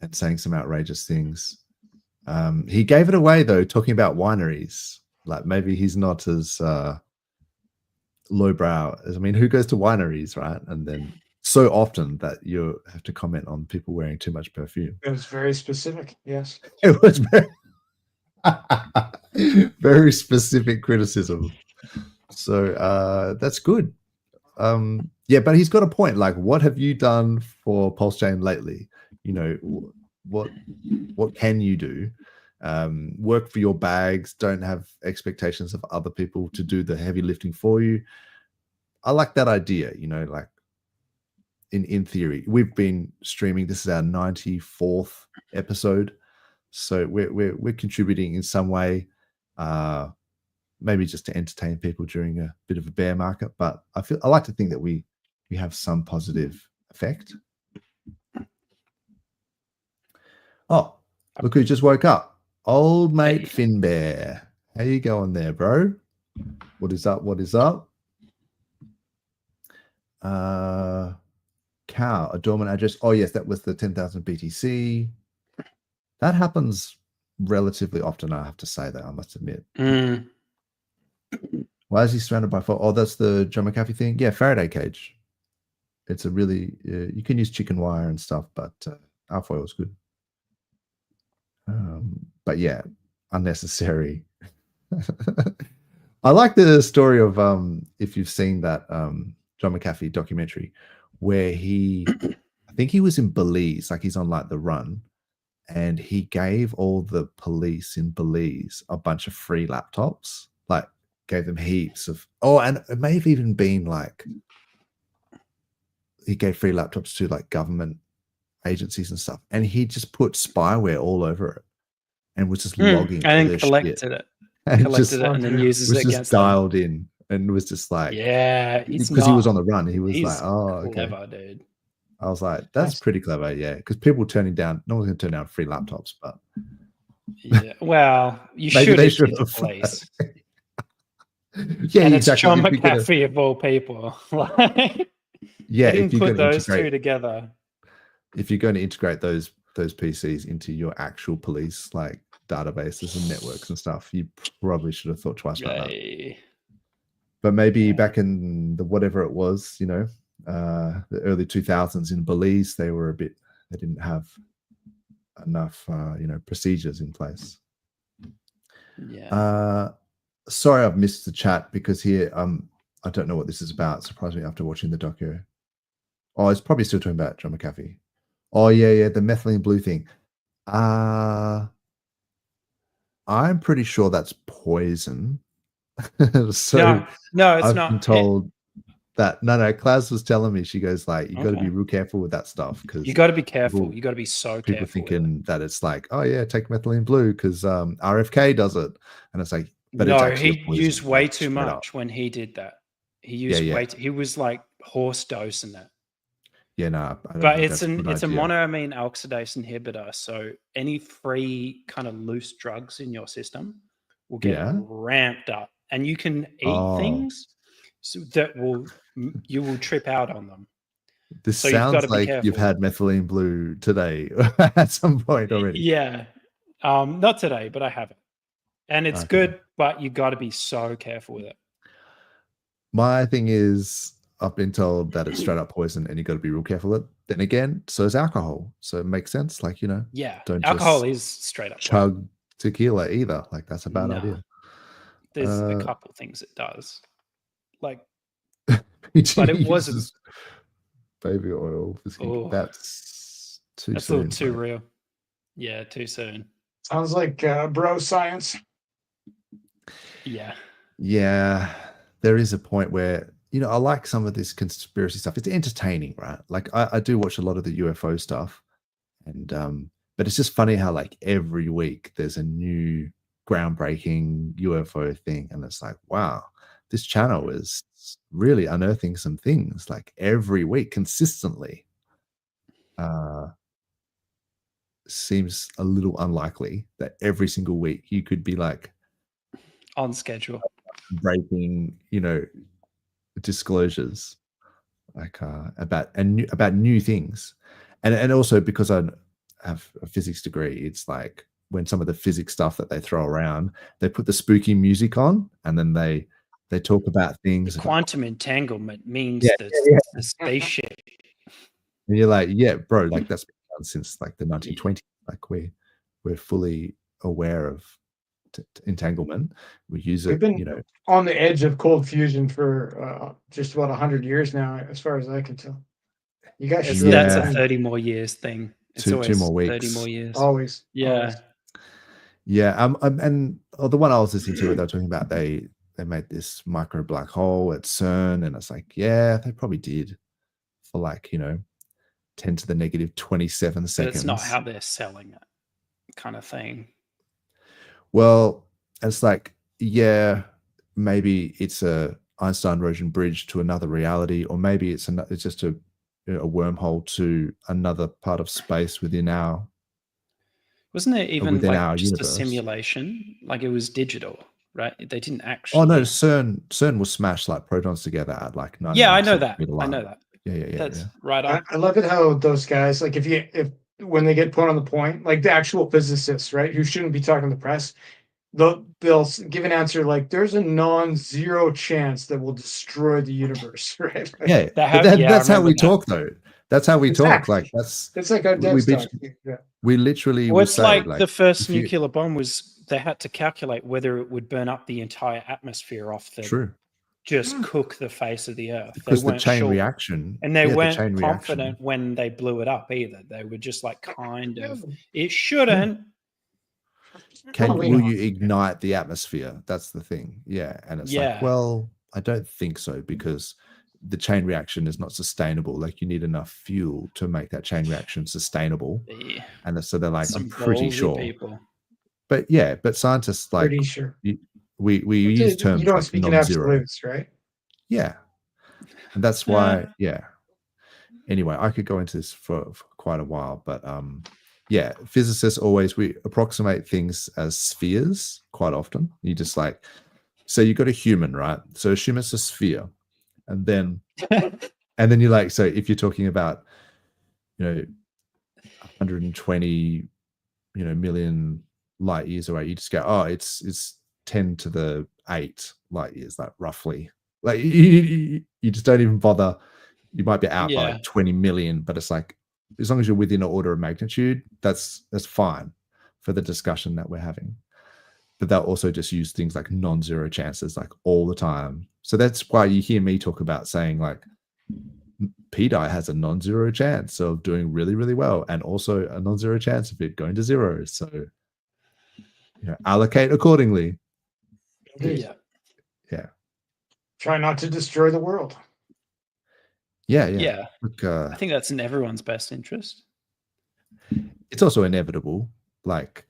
and saying some outrageous things. He gave it away though, talking about wineries. Like maybe he's not as lowbrow as, I mean, who goes to wineries, right? And then so often that you have to comment on people wearing too much perfume. It was very specific. Yes, it was very specific criticism. So that's good. Yeah, but he's got a point. Like, what have you done for PulseChain lately? What can you do? Work for your bags. Don't have expectations of other people to do the heavy lifting for you. I like that idea. Like in theory, we've been streaming. This is our 94th episode, so we're contributing in some way. Maybe just to entertain people during a bit of a bear market, but I like to think that we have some positive effect. Oh, look who just woke up. Old mate Finbear. How you going there, bro? What is up? What is up? Cow, a dormant address. Oh, yes, that was the 10,000 BTC. That happens relatively often, I have to say that, I must admit. Why is he surrounded by 4? Oh, that's the John McAfee thing. Yeah, Faraday cage. It's a really, you can use chicken wire and stuff, but alfoil is good. But yeah, unnecessary. I like the story of if you've seen that John McAfee documentary where I think he was in Belize, like he's on like the run, and he gave all the police in Belize a bunch of free laptops, like gave them heaps of, and it may have even been like he gave free laptops to like government agencies and stuff, and he just put spyware all over it and was just logging and then collected it and then uses it against dialed in and was just like, yeah, because he was on the run, he was like, okay, clever, dude. I was like, that's pretty clever. Yeah, because people turning down, no one's gonna turn down free laptops, but yeah, well, you should have place. Yeah, and exactly. It's John McAfee of all people. Yeah, if you put those two together, if you're going to integrate those PCs into your actual police like databases and networks and stuff, you probably should have thought twice about that. But maybe back in the whatever it was, the early 2000s in Belize, they didn't have enough procedures in place. Yeah. Sorry, I've missed the chat because here I don't know what this is about. Surprised me after watching the docu. Oh, it's probably still talking about John McAfee. Oh yeah, the methylene blue thing. I'm pretty sure that's poison. So no, it's I've not. been told that no, Claus was telling me, she goes like, you got to be real careful with that stuff because you got to be careful. You got to be so people careful. Thinking that it's like, oh yeah, take methylene blue because RFK does it, and it's like, but no, it's he used way too much when he did that. He used way too. He was like horse dosing it. Yeah, no, but it's a monoamine oxidase inhibitor. So any free kind of loose drugs in your system will get ramped up, and you can eat things that you will trip out on them. This sounds like you've had methylene blue today at some point already. Yeah, not today, but I haven't, and it's good. But you got to be so careful with it. My thing is, I've been told that it's straight up poison and you got to be real careful with it. Then again, so is alcohol. So it makes sense. Like, yeah, don't alcohol is straight up chug tequila either. Like that's a bad idea. There's a couple things it does. Like, but it wasn't baby oil. That's too soon. A little too real. Yeah, too soon. Sounds like bro science. Yeah. Yeah. There is a point where, I like some of this conspiracy stuff. It's entertaining, right? Like I do watch a lot of the UFO stuff, And but it's just funny how like every week there's a new groundbreaking UFO thing, and it's like, wow, this channel is really unearthing some things like every week consistently. Seems a little unlikely that every single week you could be like on schedule breaking, you know, disclosures like about new things. And also because I have a physics degree, it's like when some of the physics stuff that they throw around, they put the spooky music on, and then they talk about things. Quantum entanglement means the spaceship. And you're like, yeah, bro, like that's been done since like the 1920s. Like we're fully aware of entanglement. We use it. We've been on the edge of cold fusion for just about 100 years now, as far as I can tell. You guys, that's a 30 more years thing. It's two always more weeks. 30 more years. Always. Yeah. Always. Yeah. And the one I was listening to, they're talking about they made this micro black hole at CERN, and it's like, yeah, they probably did for like 10 to the negative 27 seconds. But it's not how they're selling it, kind of thing. Well, it's like, yeah, maybe it's a Einstein-Rosen bridge to another reality, or maybe it's just a wormhole to another part of space within our. Wasn't it even like just universe. A simulation? Like it was digital, right? They didn't actually. Oh no, CERN will smash like protons together at like 90. Yeah, I know that. I know that. Yeah. That's right on. I love it how those guys, like if when they get put on the point, like the actual physicists, right, who shouldn't be talking to the press, they'll give an answer like there's a non-zero chance that will destroy the universe, right? Yeah, that's how we talk though. That's how we talk. Like it's like our devs talk. Yeah. We literally. Well, it's like the first nuclear bomb was. They had to calculate whether it would burn up the entire atmosphere off the. True. Just cook the face of the earth. Because the chain reaction. And they weren't confident when they blew it up either. They were just like kind of, it shouldn't. Will you ignite the atmosphere? That's the thing. Yeah. And it's like, well, I don't think so, because the chain reaction is not sustainable. Like you need enough fuel to make that chain reaction sustainable. Yeah. And so they're like, I'm pretty sure. People. But scientists like pretty sure. We use terms you don't like speak in non-zero. absolutes, right? Yeah. And that's why, Anyway, I could go into this for quite a while, but physicists we approximate things as spheres quite often. You just like, so you got a human, right? So a human's a sphere. And then you're like, so if you're talking about, 120, million light years away, you just go, oh, it's 10 to the 8 light years, like roughly. Like you just don't even bother. You might be out by like 20 million, but it's like, as long as you're within an order of magnitude, that's fine for the discussion that we're having. But they'll also just use things like non-zero chances like all the time. So that's why you hear me talk about saying like PDI has a non-zero chance of doing really, really well, and also a non-zero chance of it going to zero. So allocate accordingly. Yeah. Yeah. Try not to destroy the world. Yeah. Look, I think that's in everyone's best interest. It's also inevitable, like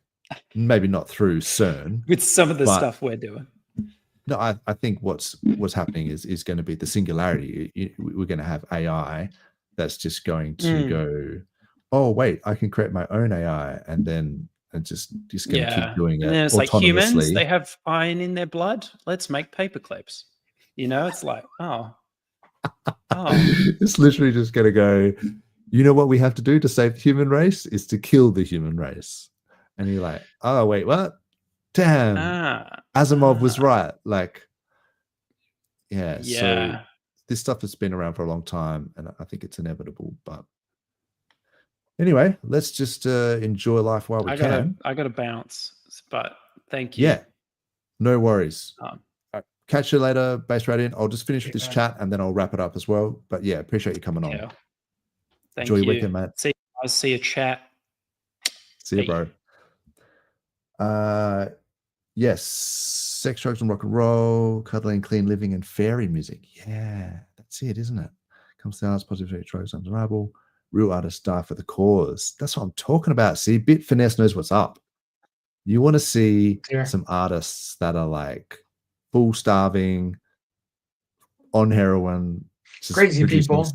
maybe not through CERN. With some of the stuff we're doing. No, I think what's happening is going to be the singularity. We're going to have AI that's just going to go, oh, wait, I can create my own AI, and then just going to keep doing it. And then it's like humans, they have iron in their blood. Let's make paper clips. It's like, oh. It's literally just going to go, you know what we have to do to save the human race is to kill the human race. And you're like, oh, wait, what? Damn. Asimov was right. Like, so this stuff has been around for a long time, and I think it's inevitable. But anyway, let's just enjoy life while we can. I got to bounce, but thank you. Yeah, no worries. Catch you later, Base Radiant. I'll just finish with this chat, and then I'll wrap it up as well. But yeah, appreciate you coming on. Thank Enjoy you. your weekend, mate. I'll see you, chat. See you, bro. Yes, sex, drugs, and rock and roll, cuddling, clean living, and fairy music. Yeah, that's it, isn't it? Comes to us, positive drugs, undeniable. Real artists die for the cause. That's what I'm talking about. See, Bit Finesse knows what's up. You want to see some artists that are like full starving, on heroin, just crazy people.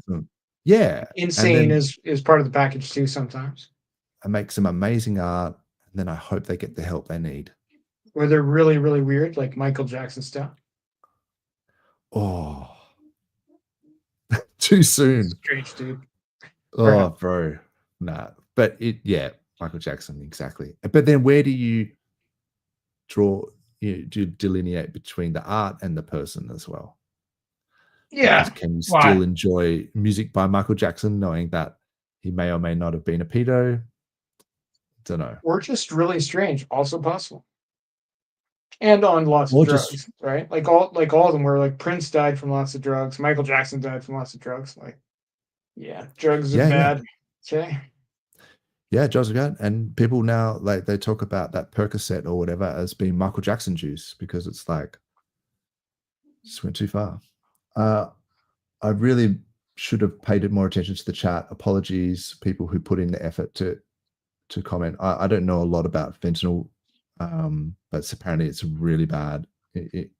Insane is part of the package too sometimes. I make some amazing art, and then I hope they get the help they need. Or they're really, really weird, like Michael Jackson stuff. Oh, too soon. Strange, dude. Oh, bro. Nah. But Michael Jackson, exactly. But then where do you do you delineate between the art and the person as well? Yeah. Because can you still enjoy music by Michael Jackson knowing that he may or may not have been a pedo? Don't know. Or just really strange, also possible. And on lots of drugs, right? Like all of them were like Prince died from lots of drugs, Michael Jackson died from lots of drugs. Like, yeah, drugs are bad. Okay. Yeah, drugs are bad. And people now like they talk about that Percocet or whatever as being Michael Jackson juice because it's like just went too far. I really should have paid more attention to the chat. Apologies, people who put in the effort to comment. I don't know a lot about fentanyl, but apparently it's really bad,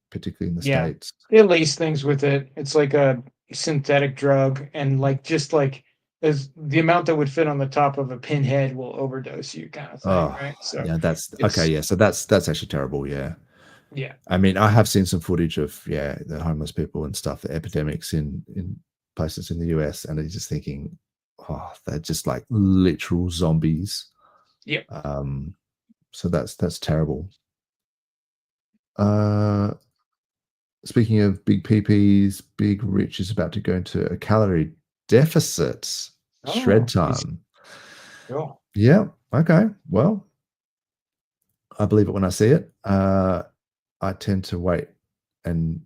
particularly in the States. They lace things with it. It's like a synthetic drug, and like just like as the amount that would fit on the top of a pinhead will overdose you, kind of thing, right? So yeah, that's okay. Yeah, so that's actually terrible. Yeah. Yeah. I mean, I have seen some footage of the homeless people and stuff, the epidemics in places in the US, and I'm just thinking, oh, they're just like literal zombies. Yeah. So that's terrible. Speaking of big PPs, Big Rich is about to go into a calorie deficit. Shred time. Cool. Yeah. Okay. Well, I believe it when I see it. I tend to wait and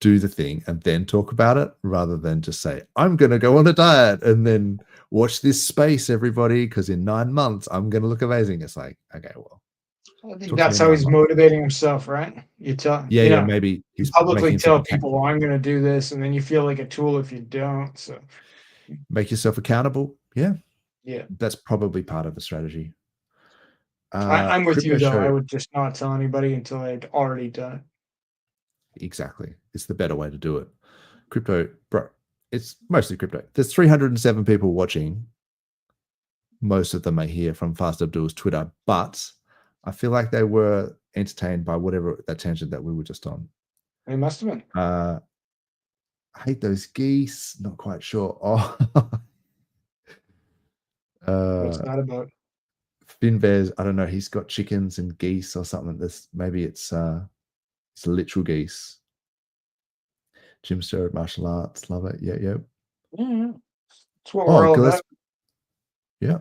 do the thing and then talk about it rather than just say, I'm going to go on a diet and then watch this space, everybody, because in 9 months, I'm going to look amazing. It's like, okay, well. I think that's how he's motivating himself, right? You tell, maybe you publicly tell people, well, I'm going to do this, and then you feel like a tool if you don't. So make yourself accountable. Yeah. Yeah. That's probably part of the strategy. I'm with you, though. I would just not tell anybody until I'd already done it. Exactly. It's the better way to do it. Crypto, bro, it's mostly crypto. There's 307 people watching. Most of them are here from Fast Abdul's Twitter, but I feel like they were entertained by whatever that tangent that we were just on. They must have been. I hate those geese. Not quite sure. What's that about? Finvez, I don't know. He's got chickens and geese or something. Maybe it's literal geese. Jim Stewart, martial arts, love it. Yeah. That's what we're all about. Yeah.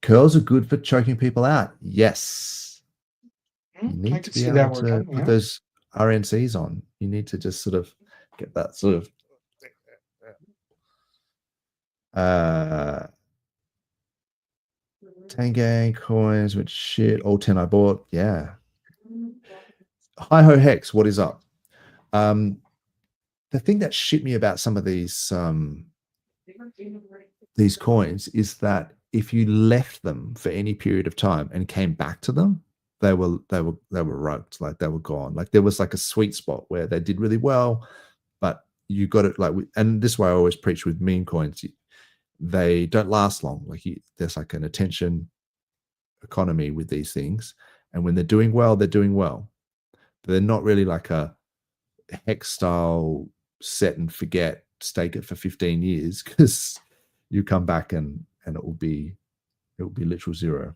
Curls are good for choking people out. Yes. You need to be able to put those RNCs on. You need to just sort of get that sort of Tangang coins with shit. All 10 I bought. Yeah. Hi ho Hex, what is up? The thing that shit me about some of these coins is that if you left them for any period of time and came back to them, they were rugged, like they were gone. Like there was like a sweet spot where they did really well, but you got it like, and this is why I always preach with meme coins. They don't last long. Like there's like an attention economy with these things, and when they're doing well, they're doing well. But they're not really like a hex style set and forget, stake it for 15 years because you come back and it will be literal zero.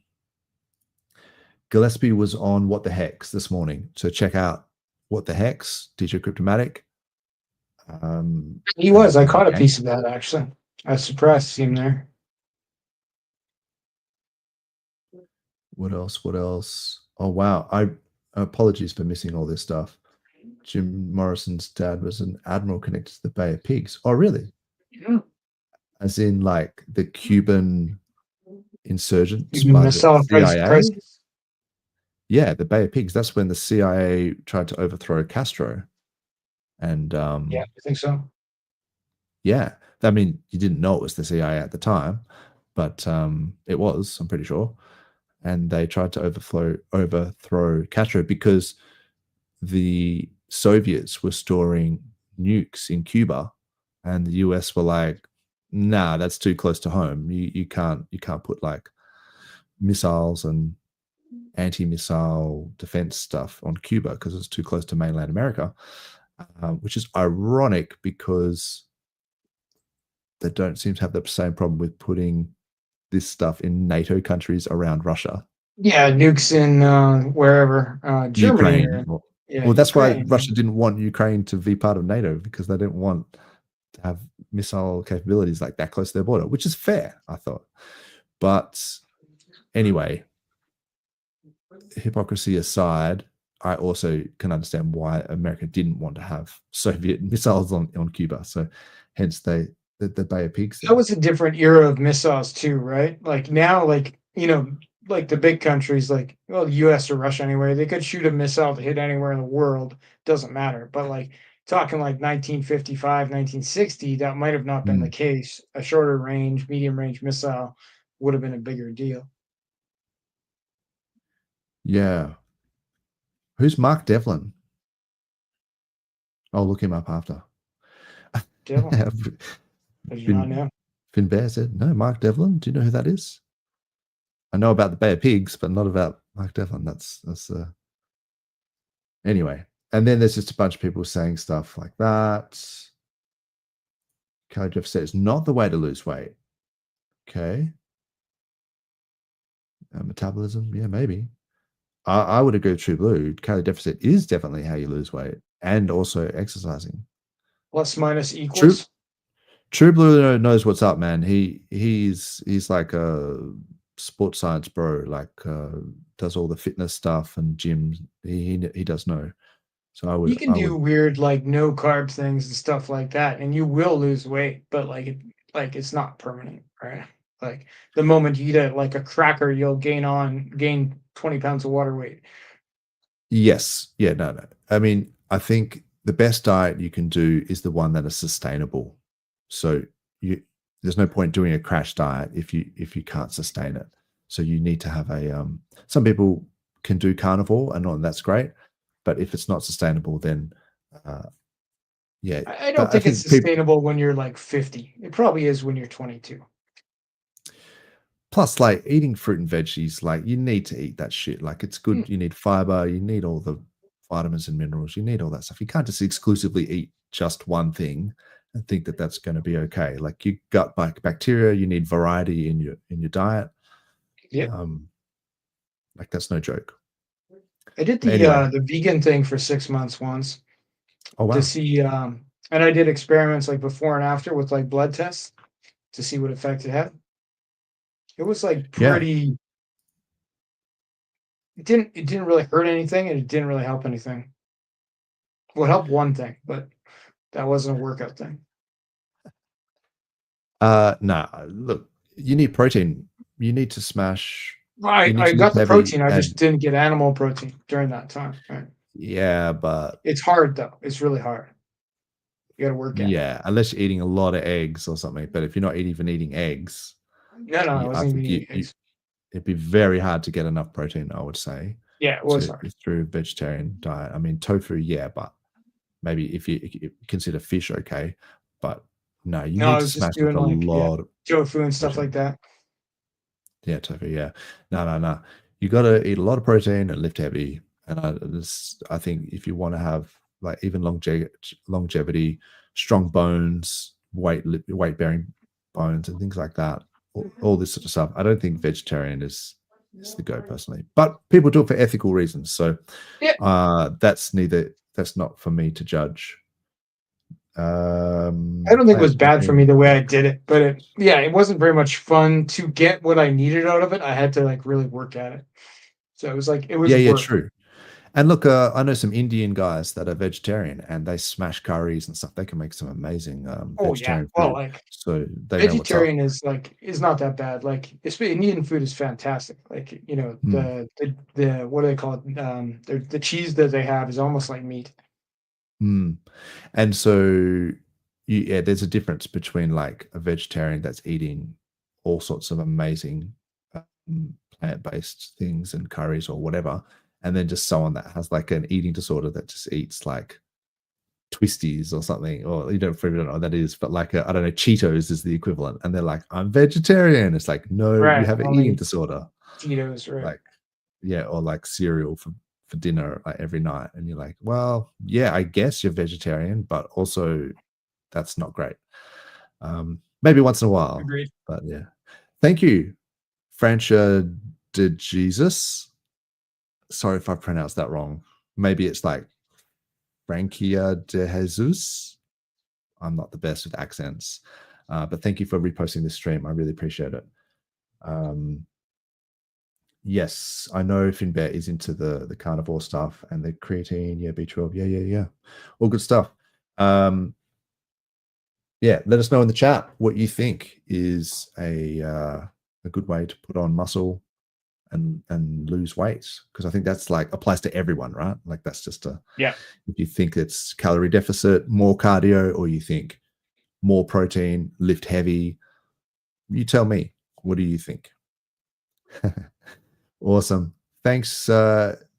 Gillespie was on What the Hex this morning, so check out What the Hex, DJ Cryptomatic. He was. I caught a piece of that actually. I was surprised to see him there. What else? Oh wow! Apologies for missing all this stuff. Jim Morrison's dad was an admiral connected to the Bay of Pigs. Oh really? Yeah. As in like the Cuban insurgents by the CIA. Yeah, the Bay of Pigs. That's when the CIA tried to overthrow Castro. And yeah, I think so. Yeah. I mean, you didn't know it was the CIA at the time, but it was, I'm pretty sure. And they tried to overthrow Castro because the Soviets were storing nukes in Cuba, and the US were like, nah, that's too close to home. You can't put like missiles and anti-missile defense stuff on Cuba because it's too close to mainland America, which is ironic because they don't seem to have the same problem with putting this stuff in NATO countries around Russia. Yeah, nukes in wherever, Germany. Ukraine. Well, that's why Russia didn't want Ukraine to be part of NATO, because they didn't want to have missile capabilities like that close to their border, which is fair, I thought. But anyway, hypocrisy aside, I also can understand why America didn't want to have Soviet missiles on Cuba. So hence the Bay of Pigs. That was a different era of missiles too, right? Like now, like, you know, like the big countries, like, well, US or Russia anyway, they could shoot a missile to hit anywhere in the world. Doesn't matter. But like talking like 1955, 1960, that might have not been the case. A shorter range, medium range missile would have been a bigger deal. Yeah. Who's Mark Devlin? I'll look him up after. Devlin. Finn Bear said, no, Mark Devlin. Do you know who that is? I know about the Bay of Pigs, but not about Mark Devlin. That's anyway. And then there's just a bunch of people saying stuff like that. Kelly Jeff says it's not the way to lose weight. Okay. Metabolism, yeah, maybe. I would agree with True Blue. Calorie deficit is definitely how you lose weight, and also exercising. Plus minus equals. True Blue knows what's up, man. He's like a sports science bro. Like does all the fitness stuff and gyms. He does know. So I would. You can do weird like no carb things and stuff like that, and you will lose weight, but like it's not permanent, right? Like the moment you eat like a cracker, you'll gain 20 pounds of water weight. Yes. Yeah. No. I mean, I think the best diet you can do is the one that is sustainable. So there's no point doing a crash diet if you can't sustain it. So you need to have a some people can do carnivore and that's great, but if it's not sustainable, then yeah. I don't think it's sustainable when you're like 50. It probably is when you're 22. Plus, like eating fruit and veggies, like you need to eat that shit. Like it's good. You need fiber. You need all the vitamins and minerals. You need all that stuff. You can't just exclusively eat just one thing and think that that's going to be okay. Like you gut bacteria, you need variety in your diet. Yeah. Like that's no joke. I did the vegan thing for 6 months once. Oh wow. To see and I did experiments like before and after with like blood tests to see what effect it had. It was like pretty. Yeah. It didn't really hurt anything, and it didn't really help anything. Well, it helped one thing, but that wasn't a workout thing. Nah. Look, you need protein. You need to smash. I got the protein. I just didn't get animal protein during that time. Right? Yeah, but it's hard though. It's really hard. You got to work at it. Yeah, unless you're eating a lot of eggs or something. But if you're not even eating eggs. No, I wasn't eating eggs. It'd be very hard to get enough protein, I would say. Yeah, it was hard. Through a vegetarian diet. I mean, tofu, yeah, but maybe if you consider fish okay. But no, you need to smash a lot of tofu and stuff like that. Yeah, tofu, yeah. No. You got to eat a lot of protein and lift heavy. And I think if you want to have like even longevity, strong bones, weight-bearing bones and things like that, all this sort of stuff. I don't think vegetarian is the go personally, but people do it for ethical reasons. So that's not for me to judge. I don't think it was bad for me the way I did it, but it wasn't very much fun to get what I needed out of it. I had to like really work at it. So it was work. True. And look, I know some Indian guys that are vegetarian and they smash curries and stuff. They can make some amazing vegetarian food. Like so vegetarian is not that bad. Like Indian food is fantastic. Like the what do they call it? The cheese that they have is almost like meat. And so there's a difference between like a vegetarian that's eating all sorts of amazing plant-based things and curries or whatever, and then just someone that has like an eating disorder that just eats like twisties or something, or you don't know what that is, but like I don't know, Cheetos is the equivalent, and they're like, I'm vegetarian. It's like, no, you have an eating disorder. Cheetos, right? Like, yeah, or like cereal for dinner like every night, and you're like, well, yeah, I guess you're vegetarian, but also that's not great. Maybe once in a while. Agreed. But yeah, thank you, Francia de Jesus. Sorry if I pronounced that wrong. Maybe it's like Frankia de Jesus. I'm not the best with accents, but thank you for reposting this stream. I really appreciate it. Yes, I know Finbet is into the carnivore stuff and the creatine, yeah, B12, yeah. All good stuff. Yeah, let us know in the chat what you think is a good way to put on muscle and lose weight, because I think that's like applies to everyone, right? Like that's just if you think it's calorie deficit, more cardio, or you think more protein, lift heavy, you tell me, what do you think? Awesome. Thanks,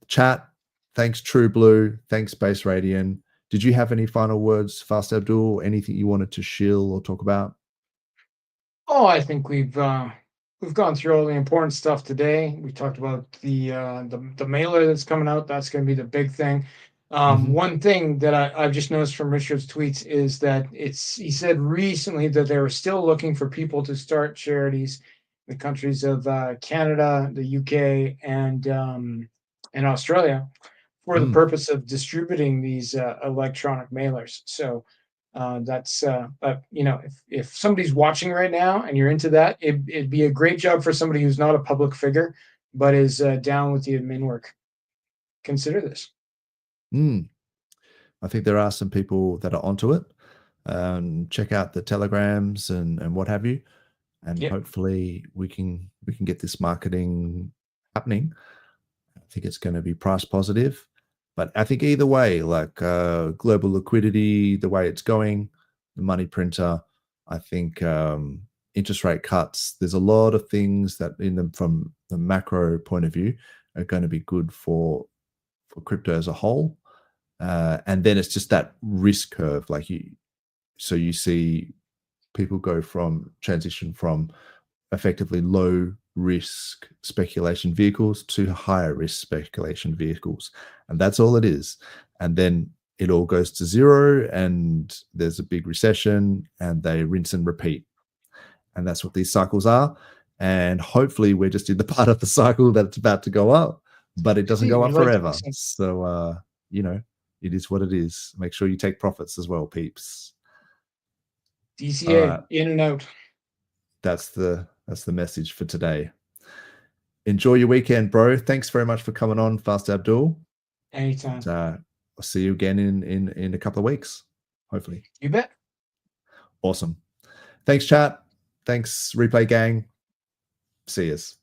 chat. Thanks, True Blue. Thanks, Space Radian. Did you have any final words, Fast Abdul? Anything you wanted to shill or talk about? Oh, I think we've gone through all the important stuff today. We talked about the mailer that's coming out. That's going to be the big thing. One thing that I've just noticed from Richard's tweets is that he said recently that they were still looking for people to start charities in the countries of Canada, the UK, and Australia for the purpose of distributing these electronic mailers. So that's if somebody's watching right now and you're into that, it'd be a great job for somebody who's not a public figure but is down with the admin work. Consider this. I think there are some people that are onto it. Check out the telegrams and what have you, and hopefully we can get this marketing happening. I think it's going to be price positive, but I think either way, like global liquidity, the way it's going, the money printer, I think interest rate cuts, there's a lot of things that in them from the macro point of view are going to be good for crypto as a whole. And then it's just that risk curve, like you see people transition from effectively low risk speculation vehicles to higher risk speculation vehicles, and that's all it is. And then it all goes to zero, and there's a big recession, and they rinse and repeat. And that's what these cycles are. And hopefully we're just in the part of the cycle that's about to go up, but it doesn't go up forever. So it is what it is. Make sure you take profits as well, peeps. DCA in and out. That's the message for today. Enjoy your weekend, bro. Thanks very much for coming on, Fast Abdul. Anytime. And, I'll see you again in a couple of weeks, hopefully. You bet. Awesome. Thanks, chat. Thanks, replay gang. See yous.